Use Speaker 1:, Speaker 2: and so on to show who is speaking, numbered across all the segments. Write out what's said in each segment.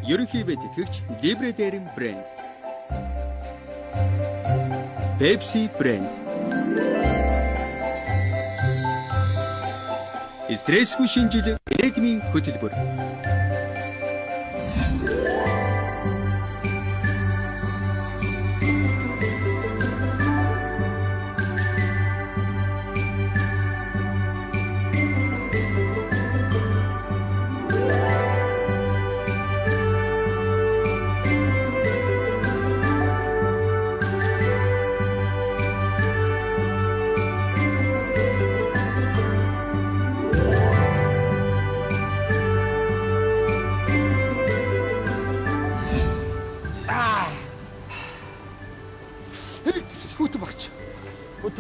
Speaker 1: ерөнхий бэлтгэгч Libre Dairy брэнд. Pepsi брэнд. Стрессгүй шинжил Эгмийн хөтөлбөр.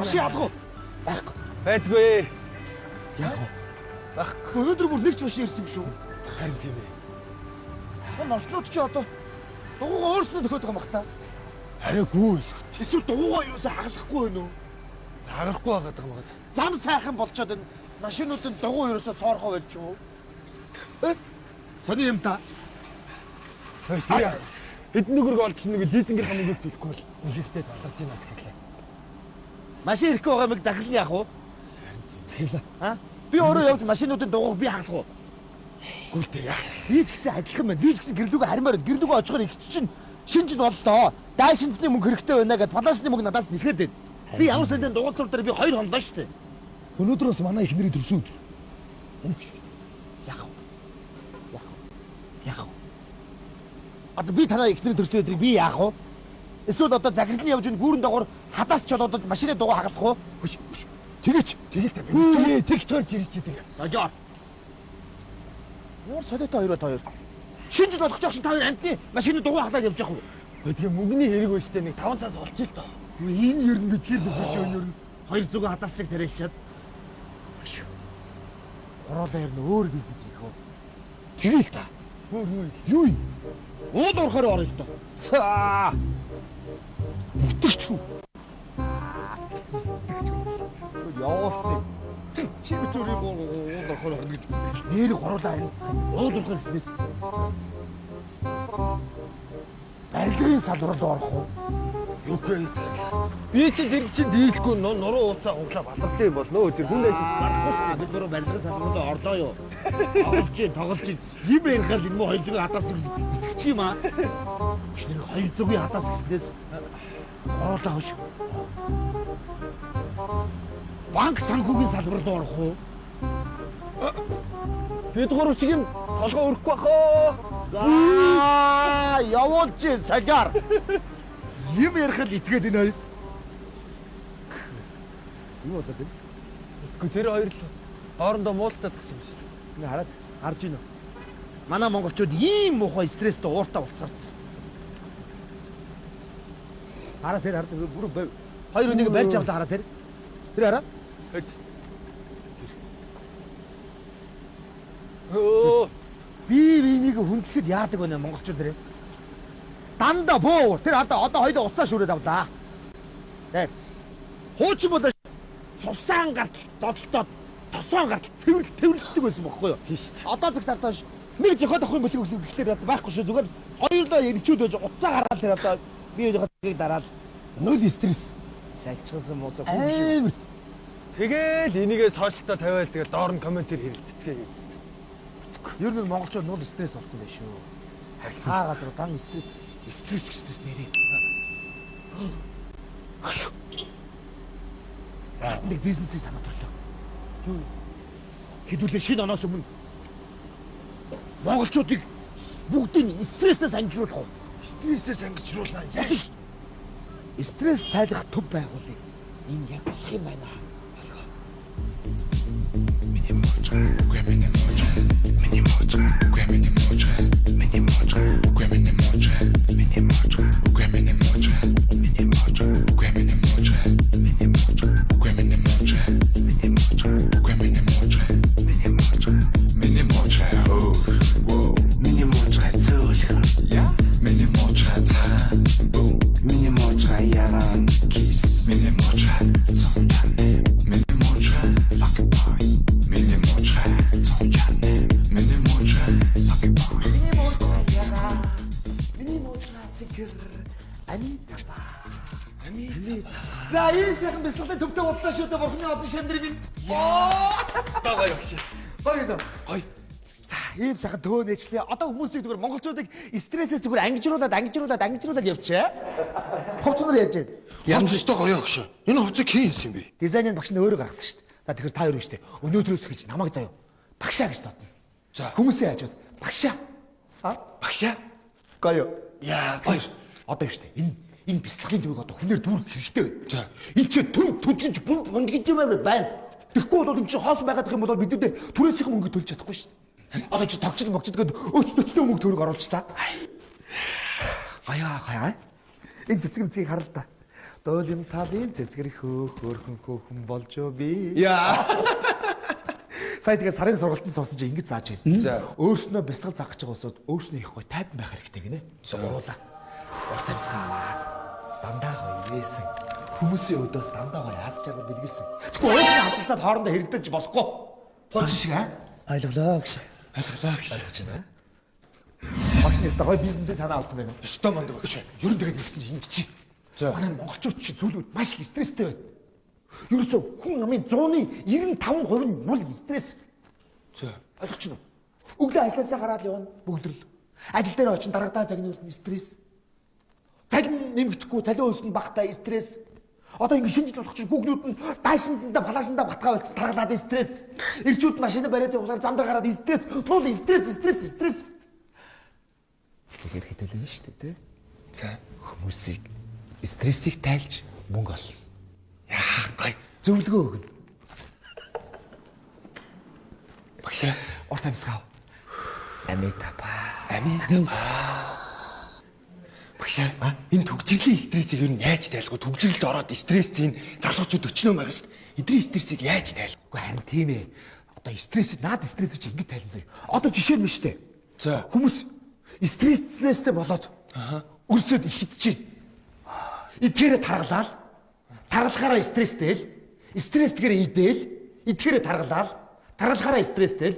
Speaker 2: Машин алгуу.
Speaker 3: Байхгүй. Байдгүй.
Speaker 2: Яг уу. Байхгүй. Өнөөдөр бүр нэг ч машин ирсэн юм шүү.
Speaker 3: Харин тийм ээ.
Speaker 2: Энэ орчнууд ч одоо дугуйгаа өөрснөө төхөд байгаа юм бах та.
Speaker 3: Хараагүй л.
Speaker 2: Эсвэл дугуйгаа юусаа хагалахгүй байна уу?
Speaker 3: Хагарахгүй байгаад байгаа магаз.
Speaker 2: Зам сайхан болчоод энэ машинуудын дугуй ерөөсөө цоорхоо байж ч юм уу? Сони юм та.
Speaker 3: Тэр эдэн нүгэрг олдсон нэг дизенгэр хамаагүй төлөхгүй бол нэлээдтэй таларч байна гэхлээ.
Speaker 2: Машин ирэхгүй байгаа юм захирлын яах вэ?
Speaker 3: Захирлаа.
Speaker 2: Би өөрөө явж машинуудын дугуйг би хагалах уу?
Speaker 3: Гүйлтэй яах.
Speaker 2: Би ч гэсэн адилхан байна. Би ч гэсэн гэрлүүгээ харимаар гэрлүүгээ очихоор их чинь шинж нь боллоо. Дай шинжний мөнгө хэрэгтэй байна гэд паласны мөнгө надаас нэхэд байна. Би ямар сэндэн дугуйлтар дээр би 2 хонлоо шүү дээ.
Speaker 3: Өнөөдрөөс манай ихнэрийн төрсөн өдөр.
Speaker 2: Яах вэ? Одоо би танаа ихнэрийн төрсөн өдрийг би яах вэ? Эсвэл одоо захирлын явж ин гүүрэн дагуур хадаас ч одоо машины дугуй хагалах уу?
Speaker 3: Тэгээч. Тэгээтэй би. Тэг тойрч ирж идэг.
Speaker 2: Сожоор. Ямар солиотой хоёр. Шинж болгох жоох шин та хоёр амтны машины дугуй хагалаад явж байгаа уу?
Speaker 3: Тэгээ мөнгөний хэрэг өстэй нэг 5 цаас олчих л доо.
Speaker 2: Энэ ер нь мэдхийр нөхөш өнөр нь хоёр зүгөө хадаас шиг тарилчаад. Гуруулаа ер нь өөр бизнес хийх үү?
Speaker 3: Тэгээл та. Өөр юу юм?
Speaker 2: Ууд орохоор орё л доо.
Speaker 3: Цаа. Бүтгчгүй.
Speaker 2: Яасан. Чи bütүрийг ууд орохоор орно гэж. Нэр гуруулаа энэ. Ууд орох гэснээс. Барилгын салбарт орох уу?
Speaker 3: Үгүй ээ. Би чи тэр чин дийлэхгүй нуруу уулцаа хуглаа баларсан юм бол нөө тэр хүн ажил барахгүй шээ.
Speaker 2: Бид нуруу барилгын салбарт орлоо юу? Тоглож юм ярихаар энэ мө 200 хатаас итгэчих юм аа. Чи нэг 200-ийн хатаас гэснээс гуруулаа хош. Банк санхүүгийн салбарт орох уу?
Speaker 3: Бид гурав чигийн толгой өрөхгүй бахаа.
Speaker 2: За явуулж цагаар. Юм ярихад итгээд энэ хоёр. Юу болоод вэ?
Speaker 3: Үгүй тэр хоёр л хоорондоо муулцаад гисэн юм шиг.
Speaker 2: Ингээ хараад харж гинөө. Манай монголчууд ийм муухай стресстэй ууртаа болцоорсон. Хараа тэр бүр хоёр хүнийг барьж авлаа хараа тэр. Тэр хараа.
Speaker 3: Өө
Speaker 2: Би бинийг хүндлэхэд яадаг вэ монголчууд нэрээ? Дандаа бөө. Тэр одоо хоёул уцаа шүрээд авлаа. Тэг. Хуучин бол цусаан гарт додолтоод тосоон гарт цэвэрлдэг байсан бохоггүй юу?
Speaker 3: Тийм шүү дээ.
Speaker 2: Одоо зөв тартааш нэг зөхиод авах юм болов уу гэхлээр байхгүй шүү. Зүгээр хоёулаа ирчүүд байж уцаа гараад тэр одоо би өөрийнхөө дараад
Speaker 3: нөл стресс.
Speaker 2: шалчсан муусаа хүн
Speaker 3: Амар. Тэгэл энийгээ сошиалтаа тавиал тэгэл доор нь комментээр хэрэлдэцгээ гэсэн.
Speaker 2: ер нь монголчууд нул стресс болсон байх шүү. Хаа газар дан стресс гэснээс нэрээ. Нэг бизнесийг санаад орлоо. Юу? Хэдүүлээ шинэ оноос өмнө монголчуудыг бүгдийг стресснээс ангижруулах уу?
Speaker 3: Стрессээс ангижруулнаа.
Speaker 2: Яг шүү. Стресс тайлах төв байгуулъя. Энэ яг болох юм байна.
Speaker 4: Like
Speaker 2: За энэ сайхан бяцлагтай төвтэй бодлоо шүү дээ. Бурхны одон шамдрын минь.
Speaker 3: Тага явчих.
Speaker 2: Гоё. За ийм сайхан төвөө нэчлээ. Одоо хүмүүсийг зүгээр монголчуудыг стрессээс зүгээр ангижруулаад явчаа. Хувцснаар яаж вэ?
Speaker 3: Янзтай гоё өгшөө. Энэ хувцыг хийсэн юм бэ?
Speaker 2: Дизайнер багш нь өөрөө гаргасан шүү дээ. За тэгэхээр та хоёр шүү дээ. Өнөөдрөөс эхэлж намайг заяа. Багшаа гэж тотно.
Speaker 3: За.
Speaker 2: Хүмүүсээ хажууд багшаа.
Speaker 3: Багшаа.
Speaker 2: Гоё.
Speaker 3: Яа,
Speaker 2: Гоё. Одоо шүү дээ. Энэ бяцлагын төвийг одоо хүнээр дүүрэх хэрэгтэй байна.
Speaker 3: За.
Speaker 2: Энд чи түнжигж бундгиж юм байна. Тэгэхгүй бол энэ чи хоосон байгаад их юм бол бидний түрээсийн мөнгө төлж чадахгүй шүү дээ. Одоо чи тогтчил мөгчдөд өчтөцтэй мөнгө төрөг оруулж та. Гая. Энэ цэцэг мцгийг харал та. Дөөлийн талын цэцгэр хөөхөн болж би.
Speaker 3: Яа.
Speaker 2: Сая тэгээ сарын сургалтанд суусан чи ингэж зааж
Speaker 3: За.
Speaker 2: байна. Өөрснөө бяцлал заах гэж байгаа усуд өөрснөө их гоё тайван байх хэрэгтэй гинэ. Уула. Урт амьсгаа аваад дандаа гоё нээсэн. Хүмүүсийн өдөөс дандаа гоё аз жаргал бэлгэлсэн. Тэгвэл өөрсний хацалцаад хоорондоо хэрэгдэж болохгүй. Тооч шиг аа?
Speaker 3: Ойлголоо гэж.
Speaker 2: Ойлгож байна. Багшнаас гоё бизнесээ санаа авсан байна уу?
Speaker 3: Өстой манд өгшөө.
Speaker 2: Ер нь тэгээд нэгсэн чинь ингэ чи.
Speaker 3: За.
Speaker 2: Манай монголчууд чи зүйлүүд маш их стресстэй байна. Ерөөсөө хүн амын 195% нь мул стресс.
Speaker 3: За.
Speaker 2: Ойлгож байна уу? Өглөө ажилласаа гараад явна бүгдрэл. Ажил дээр очин дарагдаа цагны үлдэн стресс. Цалин нэмэгдэхгүй, цалин өснө багтаа стресс. Одоо ингэ шинжил болох чинь хүүхнүүд нь даашинцанда палашинда батгаа болцсон дараглаад стресс. Ирчүүд машина бариад явахаар зам дээр гараад стресс, мул стресс. Тэгэхээр хэдүүлээ шүү дээ.
Speaker 3: За.
Speaker 2: Хүмүүсийг стрессийг тайлж мөнгө олно.
Speaker 3: Яа, гоё.
Speaker 2: Зөвлөгөө өгнө.
Speaker 3: Багшаа.
Speaker 2: Урт амьсгав. Амитапа.
Speaker 3: Багшаа. Энэ төгжрлийн стрессийг юу яаж тайлах вэ? Төгжрэлд ороод стрессийн залуучууд өчнөө байгаа шүү дээ. Эдний стрессийг яаж тайлах?
Speaker 2: Уу харин тийм ээ. Одоо стрессэд наад стрессэж ингэж тайлан заяа. Одоо жишээ нь шүү дээ.
Speaker 3: За.
Speaker 2: Хүмүүс стресслэстэй болоод өрсөд ихидэж байна. Идэхээрээ таргалаад, таргалахаараа стресстэй л, стресстэйгээр идээл, идэхээрээ таргалаад, таргалахаараа стресстэй л,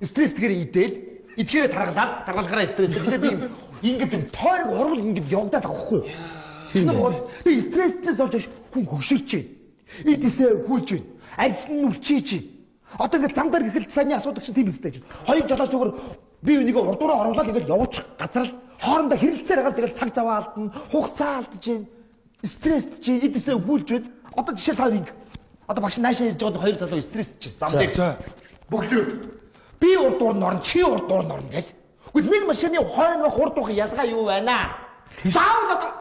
Speaker 2: стресстэйгээр идээл, идэхээрээ таргалаад, таргалахаараа стресстэй. Тэгээд ингэж тойрог урвал ингэж явагдаад байгаа хгүй юу? Тийм бол би стрессээс олж хүн хөшөрч байна. Идэсээ хүлж байна. Альсан нь үлчиж байна. Одоо ингэ зам дээр гэхэл цааны асуудаг чинь тийм үстэй чинь. Хоёр жолоос зүгээр би энийг урдуураа оруулаад ингэ явуучих газар л хоорондоо хэрэлцээр хагаад тэгэл цаг заваа алдна, хугацаа алдаж байна. Стресст чи идэсээ хүлж байна. Одоо жишээ та ингэ. Одоо багш наашаа ирж байгаа хоёр залуу стресст чи зам дээр.
Speaker 3: За.
Speaker 2: Бүгдөө би урдуур нь орно, чи урдуур нь орно гэл. Гэхдээ нэг машины хойноох урдуух ялгаа юу байна? Заавал одоо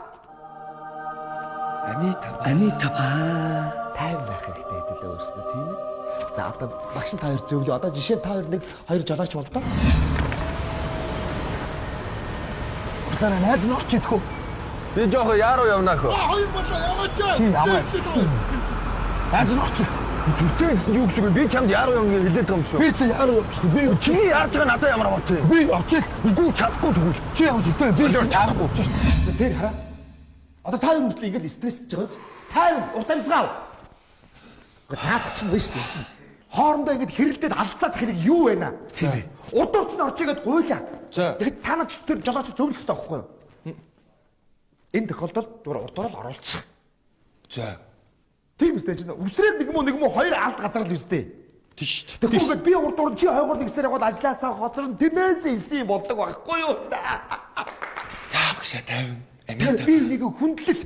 Speaker 2: Амитапа. Тайван байх хэрэгтэй хэдүүлээ өөрсдөө тийм ээ. За одоо багш та хоёр зөвлөө. Одоо жишээ та хоёр нэг хоёр жолооч болдоо. Хурцаараа найз нь орч идэх үү?
Speaker 3: Би жоохоо яаруу явнаа хөө.
Speaker 1: Хоёр болоо яваач.
Speaker 2: Чи ямар найз нь орч ид.
Speaker 3: Зүртэй гэсэн юу гэсэн үг вэ? Би чамд яаруу явна гэж хэлээд байгаа юм шүү.
Speaker 2: Би чи яаруу явчихсан. Би
Speaker 3: Чиний яарж байгаа надад ямар аваад вэ?
Speaker 2: би очил.
Speaker 3: Үгүй чадахгүй тэгвэл.
Speaker 2: Чи ямар зүртэй би чарахгүй шүү дээ. Тэр хараа. Одоо та хоёр хүртэл ингэж стрессж байгаа биз? Тайван урт амьсгав. Таадах чинь биш үү чинь. Хоорондоо ингэж хэрэлдээд алдцаад хэрэг юу вэ наа?
Speaker 3: Тийм ээ.
Speaker 2: Урдуурч нь орж игээд гуйлаа.
Speaker 3: За.
Speaker 2: Тэгэхэд та нар ч тэр жолооч зөвлөх хэрэгтэй байхгүй юу? Энэ тохиолдолд зүгээр урдуураа л оруулчих.
Speaker 3: За.
Speaker 2: Тийм үстэй чинь үсрээд нэг юм уу хоёр алд газар л үстэй.
Speaker 3: Тийш шүү.
Speaker 2: Тэгэхгүй би урдуур чи хойгоор нэгсээр яваад ажилласаа хоцорн тэрнээс исэн болдог байхгүй юу?
Speaker 3: За багшаа тайван.
Speaker 2: Тэр би нэг хүндлэл.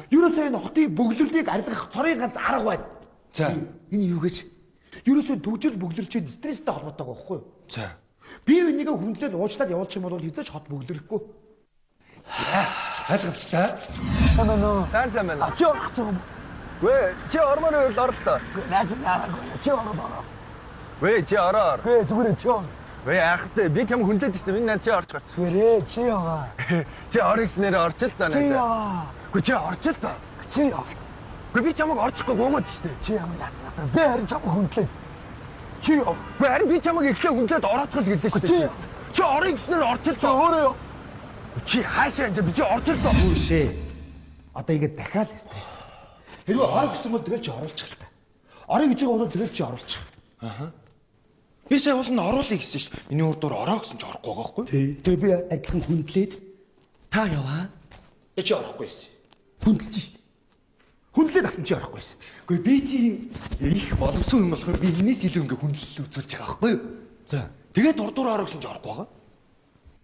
Speaker 2: Ерөөсөө энэ хотын бөглөрлийг арилгах цорын ганц арга байна.
Speaker 3: За.
Speaker 2: Энэ юу гэж? Ерөөсөө төгжил бөглөрч стресстэй холбоотой байхгүй юу?
Speaker 3: За.
Speaker 2: Би энийг хүндлэл уучлаад явуулчих юм бол хязгаарч хот бөглөхгүй.
Speaker 3: За. Ойлгомжтой. Сайн байна.
Speaker 2: Чи орох.
Speaker 3: Вэ, чи ормоны үед орох та.
Speaker 2: Найз наараагүй. Чи ороо.
Speaker 3: Вэ, чи ороо.
Speaker 2: Гэ зүгээр чи.
Speaker 3: Вэ яахтай би чам хүнлээд гэсэн минь наа чи орч гарч.
Speaker 2: Гэрээ чи яваа.
Speaker 3: Чи орё гэснээр орч л та
Speaker 2: Чи
Speaker 3: найз.
Speaker 2: яваа.
Speaker 3: Гэхдээ чи орч л та.
Speaker 2: Чи яваа.
Speaker 3: Гэхдээ би чамайг орчихгүй гоогаад штэ.
Speaker 2: Чи ямар яа. Би харин чам хүндлээ. Чи яваа.
Speaker 3: Вэ харин би чамайг ихлэ хүнлээд ороочхол гэдэг штэ. Чи орё гэснээр орч л та.
Speaker 2: Өөрөө юу?
Speaker 3: Чи хаашаа энэ би чи орч л та.
Speaker 2: Үшээ. Одоо ингэ дахиад стресс. Хэрвээ орох гэсэн бол тэгэл чи оруулчих л та. Орё гэж байгаа бол тэгэл чи оруулчих.
Speaker 3: Би сая бол нь оруулъя гэсэн шүү дээ. Миний урдуур ороо гэсэн ч орохгүй байгаа байхгүй.
Speaker 2: Тэгээ би адилхан хүндлээд та яваа. Я чи орохгүй байсан. Хүндэлж штэ. Хүндлээ татсан чи орохгүй байсан.
Speaker 3: Гэхдээ би чи их боломжгүй юм болохоор би энэс илүү ингээ хүндлэл үзүүлж байгаа байхгүй юу?
Speaker 2: За.
Speaker 3: Тэгээд дурдуур ороо гэсэн чи орохгүй байгаа.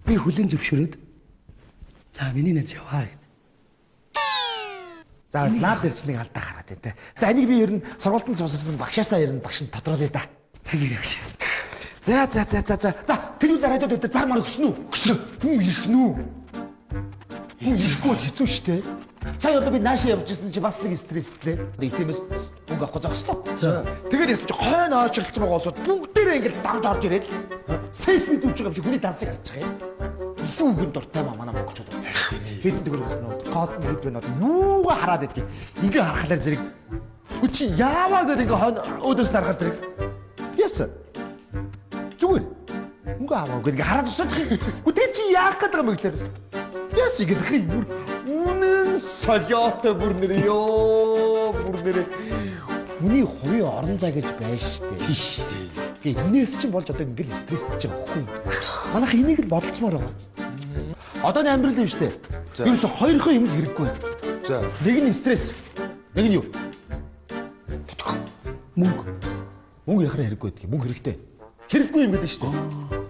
Speaker 2: Би хүлэн зөвшөөрөөд. За миний нэз яваа. За наад дээр ч нэг алдаа хараад байна те. За энийг би ер нь сургуультанд сонссон багшаасаа ер нь багш нь тодруулъя да.
Speaker 3: Цаг ирэх шээ.
Speaker 2: За. За телевиз радиод өгдөө зар мар өгсөн үү?
Speaker 3: Өчнө. Хүн ирэх нүү.
Speaker 2: Энэ ирэхгүй хэцүү шттэ. Сая одоо би наашаа явж ирсэн чи бас нэг стресстэй. Нэг тиймээс мөнгө авахгүй зогслоо.
Speaker 3: За.
Speaker 2: Тэгээд ясан чи хойно очролцсон байгаа олсод бүгдээрээ ингээд давж орж ирээд селфи дүүж байгаа юм шиг хүний данцыг харж байгаа юм. Илүү гэн дуртай манай монголчууд бас сайхан тийм ээ. Хэдэн дэгээр хоноод гоод нь хэд байна одоо юугаа хараад идэх. Ингээ харахаар зэрэг чи яаваа гэдэг ингээ хойно өөдөөс нарахаар зэрэг. Яс. Зүгээр. Мөнгө аваагүй ингээ хараад усаад. Үгүй чи яах гэдэг юм бэ гэхээр. Яс ингэдэг юм бүр үнэн солиотой бүр нэр ёо бүр нэр. Хүний хувийн орон зай гэж байна штэ.
Speaker 3: Тийш тий.
Speaker 2: Тэгээ энэс чинь болж одоо ингээл стресстэй ч байхгүй. Манайх энийг л бодолцмоор байгаа. Одооний амьдрал юм штэ. Ерөөсө хоёрын юм хэрэггүй.
Speaker 3: За.
Speaker 2: Нэг нь стресс. Нэг нь юу? Мөнгө. Мөнгө яхаар хэрэггүй гэдэг. Мөнгө хэрэгтэй. Хэрэггүй юм гэдэг штэ.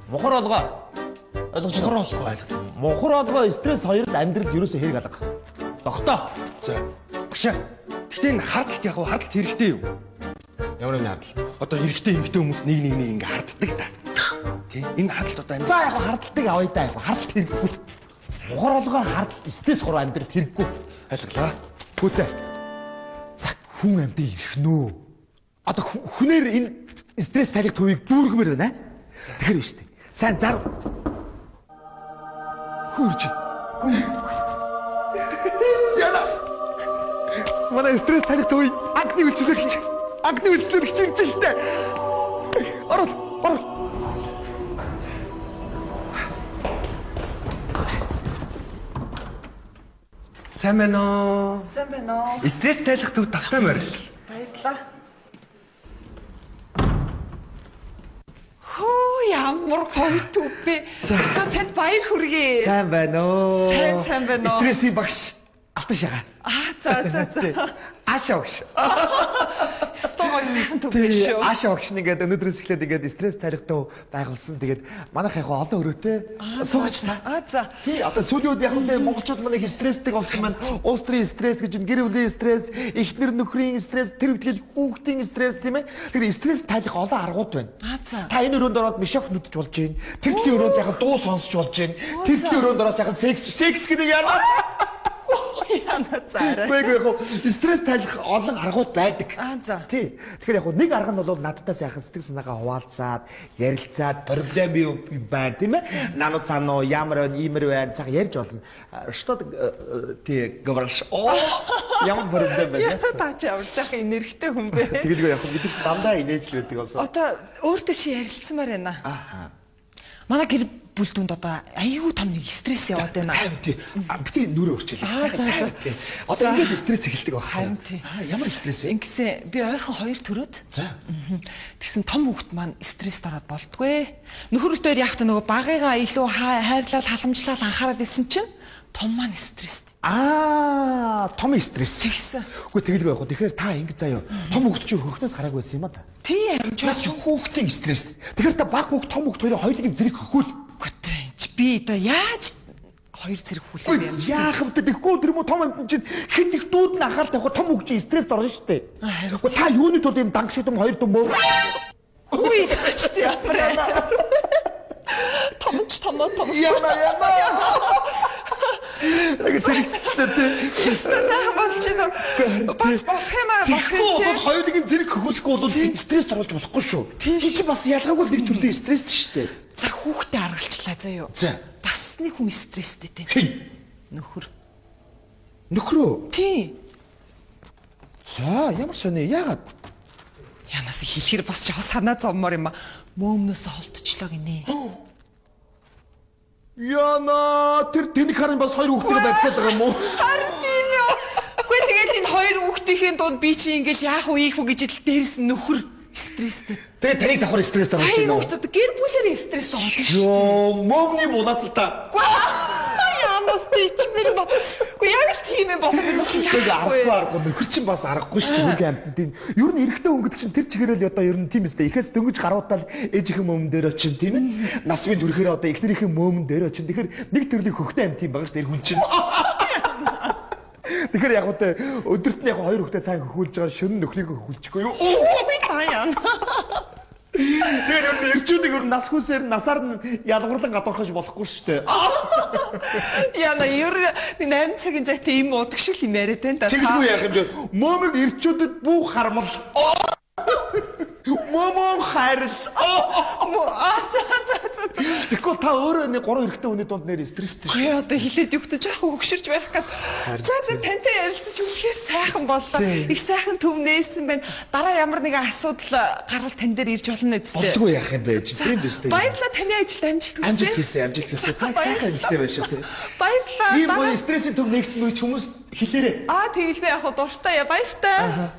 Speaker 2: Мухар олгоо. Ойлгож байна. Мухар олгоо стресс хоёрт амьдрал ерөөсө хэрэг алга. Тогтоо.
Speaker 3: За. Багшаа. Гэхдээ энэ хардалт яг уу хардалт хэрэгтэй юу?
Speaker 2: Ямар юм хардалт?
Speaker 3: Одоо эрэгтэй эмэгтэй хүмүүс нэг ингээ харддаг та. Тий? Энэ хардалт одоо
Speaker 2: За яг хардалтыг авъя да яг хардалт хэрэггүй. Мухар олгоо хардалт стресс гурав амьдрал хэрэггүй.
Speaker 3: ойлголоо.
Speaker 2: Хүүцээ. За хүн амьд ирэх нөө. Одоо хүнээр энэ стресс талих төвийг дүүргэмээр байна. Тэгэхээр биш үү? Сайн зар. Хурж. Яна. Манай стресс талих төвийг агны үйлчлүүлэгч ирж штэ. Орол.
Speaker 3: Сайн байна уу?
Speaker 4: Сайн байна уу?
Speaker 3: Стресс тайлах төв тавтай морил.
Speaker 4: Баярлалаа. Хөө ямар гоё төв бэ? За танд баяр хүргэе.
Speaker 2: Сайн байна уу?
Speaker 4: Сайн байна уу?
Speaker 2: Стрессийн багш алтан шагаа.
Speaker 4: За.
Speaker 2: Аашаа багш.
Speaker 4: Стогой сайхан төв биш шүү.
Speaker 2: Аашаа багш нэгээд өнөөдрөөс эхлээд ингээд стресс тарихтаа байгуулсан. Тэгээд манайх яг олон өрөөтэй суугач та.
Speaker 4: За.
Speaker 2: Тий одоо сүүлийн үед яг энэ монголчууд манай их стресстэй болсон байна. Улс төрийн стресс гэж гэр бүлийн стресс, эхнэр нөхрийн стресс, тэр үтгэл хүүхдийн стресс тийм ээ. Тэр стресс тайлах олон аргууд байна.
Speaker 4: За.
Speaker 2: Та энэ өрөөнд ороод мишок нүдж болж байна. Тэрлийн өрөөнд яхан дуу сонсч болж байна. Тэрлийн өрөөнд ороод яхан секс гэдэг яана.
Speaker 4: Яна цаарай.
Speaker 2: Гэхдээ стресс тайлах олон аргууд байдаг.
Speaker 4: За.
Speaker 2: Тий. Тэгэхээр яг нэг арга нь бол надтай сайхан сэтгэл санаагаа хуваалцаад, ярилцаад, проблем юу байна тийм ээ? Нано цаано ямар байна, иймэр байна, цаага ярьж болно. Что тий говоришь? Оо, ямар проблем байна?
Speaker 4: Та ч ямар сайхан энергитэй хүн бэ?
Speaker 2: Тэгэлгүй яг бид ч дандаа инээж л байдаг болсон.
Speaker 4: Одоо өөртөө чи ярилцмаар байна.
Speaker 2: Ааха.
Speaker 4: Манай гэр бүл дүнд одоо аюу тум нэг стресс яваад байна.
Speaker 2: Тайм тий. Бити нүрээ өрчлээ.
Speaker 4: За.
Speaker 2: Одоо ингээд стресс эхэлдэг байна.
Speaker 4: Харин тий.
Speaker 2: Ямар стресс вэ?
Speaker 4: Ингэсэн би ойрхон хоёр төрөөд.
Speaker 2: За.
Speaker 4: Тэгсэн том хүүхэд маань стресст ороод болдгоо. Нөхөр өтөр яг та нөгөө багыгаа илүү хайрлал халамжлал анхаарал исэн чинь том маань стресст.
Speaker 2: Том стресс.
Speaker 4: Тэгсэн.
Speaker 2: Үгүй тэгэлгүй яг. Тэгэхээр та ингэ заяа. Том хүүхэд чинь хөхнөөс хараагүй байсан юм а та.
Speaker 4: Тий амжаа.
Speaker 2: Чи хүүхдийн стресс. Тэгэхээр та баг хүүхд том хүүхд хоёрын хоёулыг зэрэг хөхөөл.
Speaker 4: Үгүй би одоо яаж хоёр зэрэг хүлээх юм бэ?
Speaker 2: Яах вэ? Тэгэхгүй тэр юм уу том амт чинь хэд их дүүд нь анхаарал тавих том хүүхд чинь стресст орно шүү дээ. Үгүй та юуны тулд юм данг шиг том хоёр том мөө.
Speaker 4: Үгүй ч яамаа. Том.
Speaker 2: Яна. Яг зэрэгчтэй.
Speaker 4: Сайн болж байна. Бас болох юм аа.
Speaker 2: Тэгэхгүй хоёулыг зэрэг хөхөөлөхгүй бол стресст оруулж болохгүй шүү.
Speaker 4: Тийм
Speaker 2: чи бас ялгаагүй нэг төрлийн стресс шүү дээ.
Speaker 4: За хүүхдээ аргалчлаа заяа.
Speaker 2: За.
Speaker 4: Бас нэг хүн стресстэй дээ.
Speaker 2: Хин.
Speaker 4: Нөхөр.
Speaker 2: Нөхрөө.
Speaker 4: Тий.
Speaker 2: За ямар сони яагаад?
Speaker 4: Янаас хэлэхэр бас жоо санаа зовмоор юм а. Мөөмнөөс холдчихлоо гинэ.
Speaker 2: Яна тэр тэнэг харин бас хоёр хүүхдээ барьцаад байгаа юм уу?
Speaker 4: Харин тийм юу. Үгүй тэгээд энэ хоёр хүүхдийн дунд би чи ингээл яах вэ ийх вэ гэж л дээрс нөхөр стресстэй.
Speaker 2: Тэгээ таныг давхар стресст оруулж
Speaker 4: Ай
Speaker 2: байна уу?
Speaker 4: хүүхдүүд гэр бүлэрээ стресст ордог шүү.
Speaker 2: Йоо, мөвний булаацал та.
Speaker 4: Янаас би чимээр бод. Үгүй яг тийм ээ болоод
Speaker 2: Тэгээ аргагүй нөхөр чинь бас аргагүй шүү дээ хөргөн амтнд тийм. Ер нь эрэгтэй өнгөд чинь тэр чигээрэл одоо ер нь тийм үстэй. Ихээс дөнгөж гаруутаал ээжийнхэн мөмөн дээр очин тийм ээ. Нас минь түрхээр одоо эхнэрийнхэн мөмөн дээр очин. Тэгэхээр нэг төрлийн хөхтэй амт юм байгаа шүү дээ хүн чинь. Тэгэхээр яг үгүй өдөрт нь яг хоёр хөхтэй сайн хөхүүлж байгаа шөнө нөхрийг хөхүүлчихгүй юу?
Speaker 4: би таяа.
Speaker 2: Тэгэхээр ер нь эрчүүдийг ер нь нас хүсээр насаар нь ялгуурлан гадуурхаж болохгүй шүү дээ.
Speaker 4: Яна ер нь 8 цагийн зайтай ийм удаг шиг юм яриад байна да.
Speaker 2: Тэгдгүй яах юм бэ? Мөмөг эрчүүдэд бүх харамл. Мөмөн хайрл. Тэгэхгүй та өөрөө нэг 3 эрэгтэй хүний дунд нэр стресстэй шүү.
Speaker 4: Яа одоо хилээд югтаж яах хөксөрж байх гээд. За тантай ярилцаж үнэхээр сайхан боллоо. Их сайхан төв нээсэн байна. Дараа ямар нэгэн асуудал гарвал тань дээр ирж болно үстэй.
Speaker 2: Болдгүй яах юм бэ? Тийм биз дээ.
Speaker 4: Баярлалаа таны ажилд амжилт хүсье.
Speaker 2: Амжилт хүсье. Та сайхан ихтэй байна шүү дээ.
Speaker 4: Баярлалаа.
Speaker 2: Ийм гоё стрессийн төв нэгцэн үеч хүмүүс хэлээрээ.
Speaker 4: Тэгэлгүй яг дуртай яа баяртай.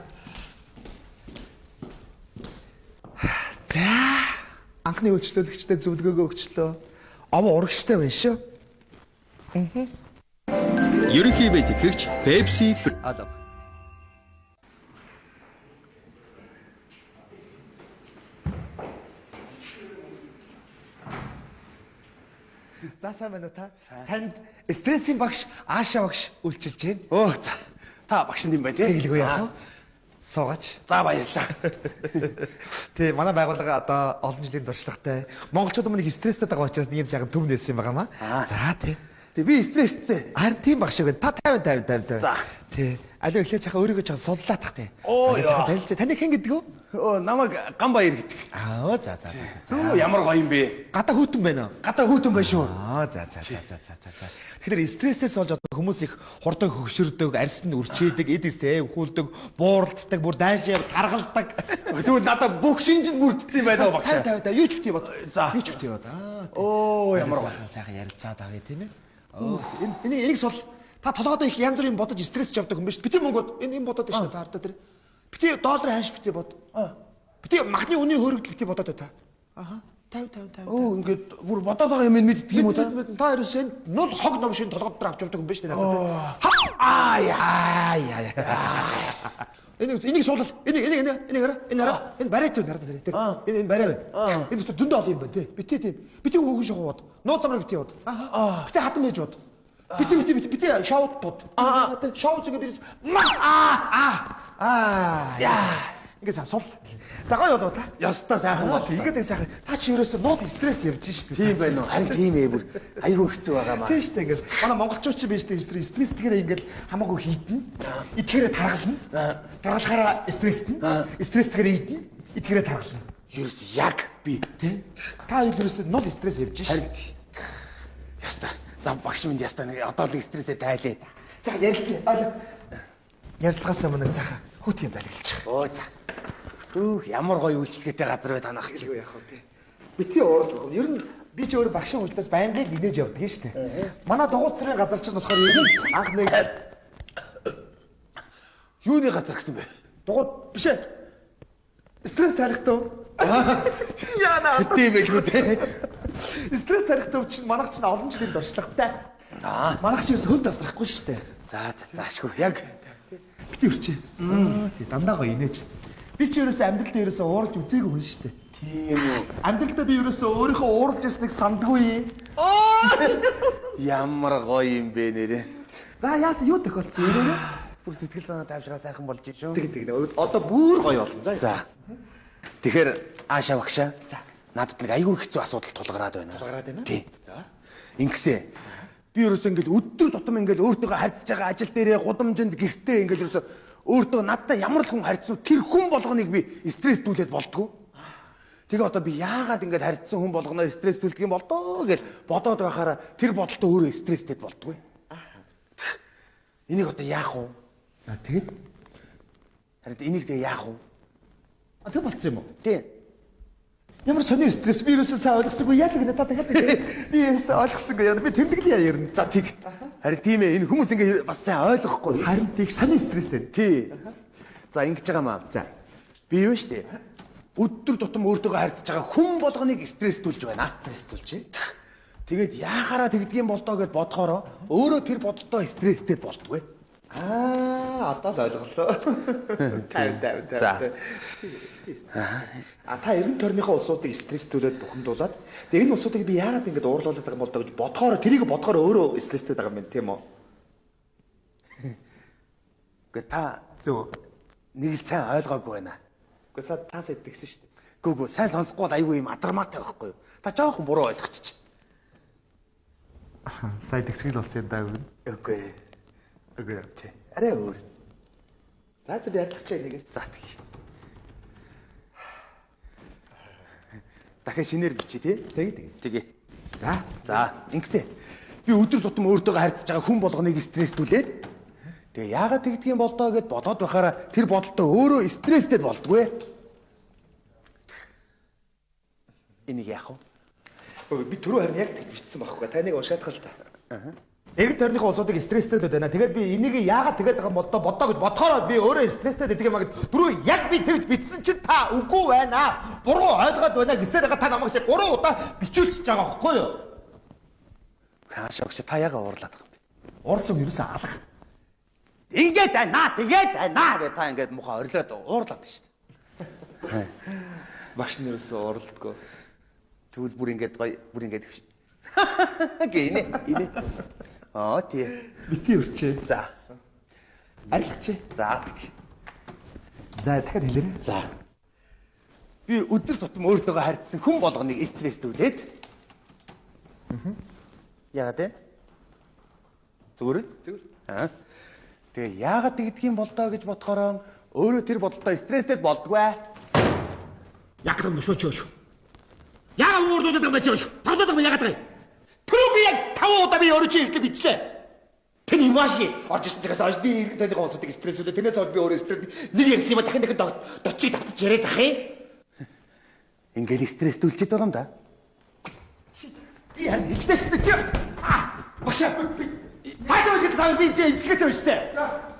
Speaker 2: За анхны үйлчлүүлэгчтэй зөвлөгөөгөө өгчлөө. Овоо урагштай байна шүү.
Speaker 1: Ерөнхий бэлтгэгч Pepsi Adab.
Speaker 2: За сайн байна уу та? Танд стрессийн багш Аашаа багш үйлчилж байна.
Speaker 3: Оо за. Та багш юм байна тий.
Speaker 2: Тэглгүй яах вэ? Суугач.
Speaker 3: За баярлалаа.
Speaker 2: Тий, манай байгууллага одоо олон жилийн туршлагатай. Монголчууд өмнө их стресстэй байгаа учраас нэг юм жаахан төв нээсэн юм байгаамаа. За тий.
Speaker 3: Тэг би стресстэй.
Speaker 2: Харин тийм багш шиг байна. Та 50.
Speaker 3: За.
Speaker 2: Тий. Алуу эхлээд чаха өөрийгөө чахан судлаадах тий.
Speaker 3: Оо яа.
Speaker 2: Танилцаа. Таныг хэн гэдэг вэ?
Speaker 3: Оо намайг Ганбаяр гэдэг.
Speaker 2: За.
Speaker 3: Зөө ямар гоё юм бэ?
Speaker 2: Гадаа хүүтэн байна уу?
Speaker 3: Гадаа хүүтэн байна шүү.
Speaker 2: За. Тэгэхээр стрессээс болж одоо хүмүүс их хурдан хөгшөрдөг, арьс нь үрчээдэг, эд эсээ өвхүүлдэг, бууралддаг, бүр дайшаа таргалдаг.
Speaker 3: Тэгвэл надад бүх шинжил бүрддэг юм байна уу багш?
Speaker 2: 50. Юу ч битгий бод.
Speaker 3: За.
Speaker 2: Юу ч битгий бод.
Speaker 3: Оо ямар гоё.
Speaker 2: Сайхан ярилцаад авъя тийм ээ. Энийг сул. Та толгойдоо их янз бүрийн бодож стрессж явдаг юм биш. Бити мөнгөд энэ бодоод байна шүү та ардаа тэр. Бити долларын ханш бити бод. Бити махны үнийн хөрөгдөл бити бодоод та. 50.
Speaker 3: Оо ингээд бүр бодоод байгаа юм мэддэг юм уу та?
Speaker 2: Та ерөөсөө нул хог ном шиг толгойд дээр авч явдаг юм биш үү? Энийг суулал. Энийг хараа. Энэ барайт үү надад тэр. Энэ барай байна. Энэ зөндөө олон юм байна тий. Бити тийм. Бити хөөгөн шохоод. Нууц замраа бити бод. Бити хатан байж бод. Бити шоуд бод. Шоуд зэгээ би Ингээд сул. За гоё болоо та.
Speaker 3: Ястаа сайхан бол.
Speaker 2: Ингээд сайхан. Та чи ерөөсөө нууд стресс явж шүү дээ.
Speaker 3: Тийм байна уу? Харин тийм ээ бүр айгүй хэцүү байгаа маа.
Speaker 2: Тийм шүү дээ ингээд. Манай монголчууд чи биш дээ стресс тэгэхээр ингээд хамаагүй хийдэн. Итгэрээ таргална. Таргалахаараа стресстэн. Стресс тэгэхээр ийдэн. Итгэрээ таргална.
Speaker 3: Ерөөс яг би
Speaker 2: тий. Та ерөөсөө нул стресс явж шүү.
Speaker 3: харин ястаа. За багш минь ястаа нэг одоо нэг стрессээ тайлээ.
Speaker 2: За ярилцъя. Ярилцлагаас өмнө сайхан хүүтийн залгилчих.
Speaker 3: Оо за. Ямар гоё үйлчлэгээтэй газар бай танах ч.
Speaker 2: Яг хөө тий. Бити уурж байгаа. Ер нь би ч өөр багшийн уулзаас байнгын инээж явдаг юм шүү дээ. Манай дугуйцрын газар чинь болохоор ер нь анх нэг
Speaker 3: Юуны газар гэсэн бэ?
Speaker 2: дугуй биш ээ. Стресс тарихтав. Яна.
Speaker 3: Тийм байлгүй те.
Speaker 2: Стресс тарихтав чинь манайх чинь олон жилийн дуршлагатай. Манайх чинь хөлд тасрахгүй шүү дээ.
Speaker 3: За ашгүй яг
Speaker 2: Бити өрчээ. Тий дандаа гоё инээж. Би ч ерөөсөө амьдралдаа ерөөсөө уурж үзээгүй хүн шүү дээ.
Speaker 3: тийм үү.
Speaker 2: Амьдралдаа би ерөөсөө өөрийнхөө уурж ясныг сандгүй.
Speaker 3: Ямар гоё юм бэ нэрэ.
Speaker 2: За яасан юу тохиолдсон юм бэ?
Speaker 3: Бүр сэтгэл санаа тайвшраа сайхан болж шүү.
Speaker 2: Тэг. Одоо бүр гоё болно.
Speaker 3: За. Тэгэхээр Аашаа багшаа. За. Надад нэг айгүй хэцүү асуудал тулгараад байна.
Speaker 2: Тулгараад байна?
Speaker 3: Тий. За. Ингэсэ. Би ерөөсөө ингээл өдөр тутам ингээл өөртөөгөө харьцаж байгаа ажил дээрээ гудамжинд гэртээ ингээл ерөөсөө өөртөө надтай ямар л хүн харьцсан тэр хүн болгоныг би стресстүүлээд болдгоо. Тэгээ одоо би яагаад ингээд харьцсан хүн болгоноо стресстүүлдэг юм болдоо гэж бодоод байхаараа тэр бодолтой өөрөө стресстэй болдгоо. Энийг одоо яах вэ?
Speaker 2: Тэгээд
Speaker 3: Харин энийг тэгээ яах вэ?
Speaker 2: тэг болцсон юм уу?
Speaker 3: Тий.
Speaker 2: Ямар сони стресс би ерөөсөө сайн ойлгосонгүй яа л гэнэ та дахиад би ерөөсөө ойлгосонгүй яа би тэмдэглэе ер нь.
Speaker 3: За тэг. Харин тийм ээ энэ хүмүүс ингээ бас сайн ойлгохгүй.
Speaker 2: Харин тэг сони стресс ээ.
Speaker 3: Тий. За ингэж байгаа маа. За. Би юу штэ. Өдөр тутам өөртөөгөө харьцаж байгаа хүн болгоныг стресстүүлж байна.
Speaker 2: Стресстүүлж.
Speaker 3: Тэгээд яахаараа тэгдгийм болдоо гэд бодохороо өөрөө тэр бодолтой стресстэй болтгүй.
Speaker 2: Одоо л ойлголоо. Тав.
Speaker 3: За.
Speaker 2: Та 90 тойрныхоо улсуудыг стресстүүлээд бухимдуулаад тэгээд энэ улсуудыг би яагаад ингэж уурлуулад байгаа юм бол гэж бодохоор тэрийг бодохоор өөрөө стресстэй байгаа юм байна тийм үү?
Speaker 3: Гэхдээ та зөв нэг л сайн ойлгоогүй байна.
Speaker 2: Гэхдээ та сая тэгсэн шүү дээ.
Speaker 3: Гүг сайн сонсохгүй бол айгүй юм адармаатай байхгүй юу? Та жоохон буруу ойлгочих.
Speaker 2: Сая тэгсгэл болсон юм даа үгүй.
Speaker 3: Үгүй тий. Арай өөр.
Speaker 2: За би ярьчих нэг.
Speaker 3: За тэгье. Дахиад шинээр бичиж тий. Тэгээ. За, ингэсэн. Би өдөр тутам өөртөөгөө харьцаж байгаа хүн болгоныг стресстүүлээд тэгээ яагаад тэгдгийм болдоо гэд бодоод байхаараа тэр бодолтой өөрөө стресстэй болдгоо. Энийг яах вэ?
Speaker 2: Би түрүү харин яг тэгж бичсэн байхгүй. Таныг уншаадах л та. Эргэн тойрныхоо улсуудыг стресстэй байна. Тэгээд би энийг яагаад тэгээд байгаа юм бодоо гэж бодохоор би өөрөө стресстэй гэдэг юм аа гэд түрүү яг би тэгж бичсэн чинь та үгүй байна. Буруу ойлгоод байна гэсээр байгаа та намайг 3 удаа бичүүлчихэж байгаа байхгүй юу?
Speaker 3: Хаашаа та яга уурлаад байгаа юм бэ?
Speaker 2: Уурсан юусэн алах.
Speaker 3: Ингээд байна, тэгээд байна гэж та ингээд мухаа орлоод уурлаад шүү дээ.
Speaker 2: Маш нэрсэн уурлдаггүй.
Speaker 3: Тэгвэл бүр ингээд гоё, бүр ингээд гинэ. Тий.
Speaker 2: Бити өрчээ.
Speaker 3: За.
Speaker 2: Арилгач.
Speaker 3: За.
Speaker 2: За дахиад хэлээрэй.
Speaker 3: За. Би өдөр тутам өөртөөгөө харьцсан хүн болгоныг стресстүүлээд. Яагаад вэ? Зүгээр. Тэгээ яагаад тэгдгийм болдоо гэж бодохороо өөрөө тэр бодолтой стресстэй болдгоо.
Speaker 2: Яг юм шөөч. Яагаад уурлуулад байгаа юм бэ? Тоглоод байгаа яагаад вэ? Түрүү би яг 5 удаа би өөрөө чи хэлдэг бичлээ. Тэний машин орж ирсэн цагаас хойш би эргэн тойрны улсуудыг стрессүүлээ. Тэрнээс хойш би өөрөө стресс нэг ярьсан юм дахин дочиг давтаж яриад ах юм.
Speaker 3: Ингээд стресстүүлчихэд байгаа юм да.
Speaker 2: Би харин хэлдэж шүү дээ. Машаа. Тайлбарч таа би чи имчилгээтэй байна шүү дээ.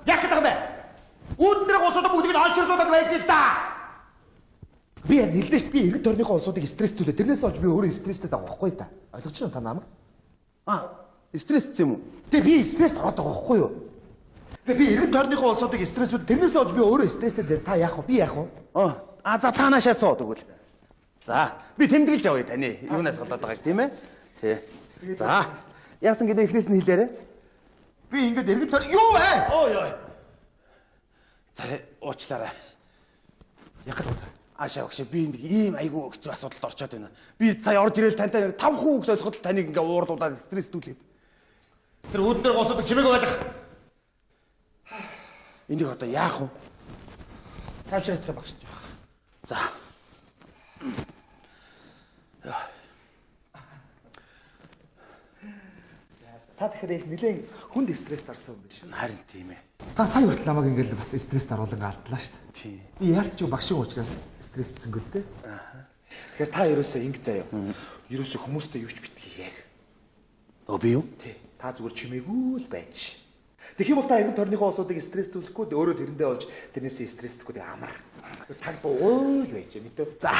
Speaker 2: Яг гэдэг юм бэ? Үүднэрэг улсуудаа бүгдийг нь олчрлуулаад байж л да. Би яг хэлдэж шүү. Би эргэн тойрныхоо улсуудыг стрессүүлээ. Тэрнээс хойш би өөрөө стресстэй байгаа байхгүй та. Ойлгож байна та намайг?
Speaker 3: Стресстэй юм уу?
Speaker 2: Тэгээ би стресс ороод байгаа байхгүй юу? Тэгээ би эргэн тойрныхоо улсуудыг стрессүүд тэрнээс хойш би өөрөө стресстэй дээ. Та яах вэ? Би яах вэ?
Speaker 3: За таанашаа суу тэгвэл. За, би тэмдэглэж авъя таны. Юунаас болоод байгаа тийм ээ? Тий. За. Яасан гэдэг эхнээс нь хэлээрэй.
Speaker 2: Би ингээд эргэн тойр юу вэ?
Speaker 3: Ой. За, уучлаарай.
Speaker 2: Яг гэдэг.
Speaker 3: Аашаа багш би нэг ийм айгүй хэцүү асуудалд орчоод байна. Би сая орж ирэл тантай 5 хүн өгс ойлгоход таныг ингээ уурлуулаад стресстүүлээд.
Speaker 2: Тэр үүднэр госоод чимээг байлах.
Speaker 3: Энийг одоо яах вэ?
Speaker 2: Тавшрах багш.
Speaker 3: За.
Speaker 2: Та тэгэхээр их нэлээд хүнд стресст орсон юм биш үү?
Speaker 3: Харин тийм ээ.
Speaker 2: Та сая хүртэл намайг ингээд бас стресст оруулан алдлаа шүү дээ.
Speaker 3: Тий.
Speaker 2: Би яалт ч багшийн уучраас стрессцэн гөлтэй. Тэгэхээр та ерөөсөө ингэ заяа. Ерөөсөө хүмүүстэй юу ч битгий яг.
Speaker 3: Би юу?
Speaker 2: Тий. Та зүгээр чимээгүй л байж. Тэгэх юм бол та эргэн тойрныхоо улсуудыг стресстүүлэхгүй өөрөө тэрэндээ болж тэрнээсээ стресстгүй амрах. Таг боо байж мэдээ.
Speaker 3: За.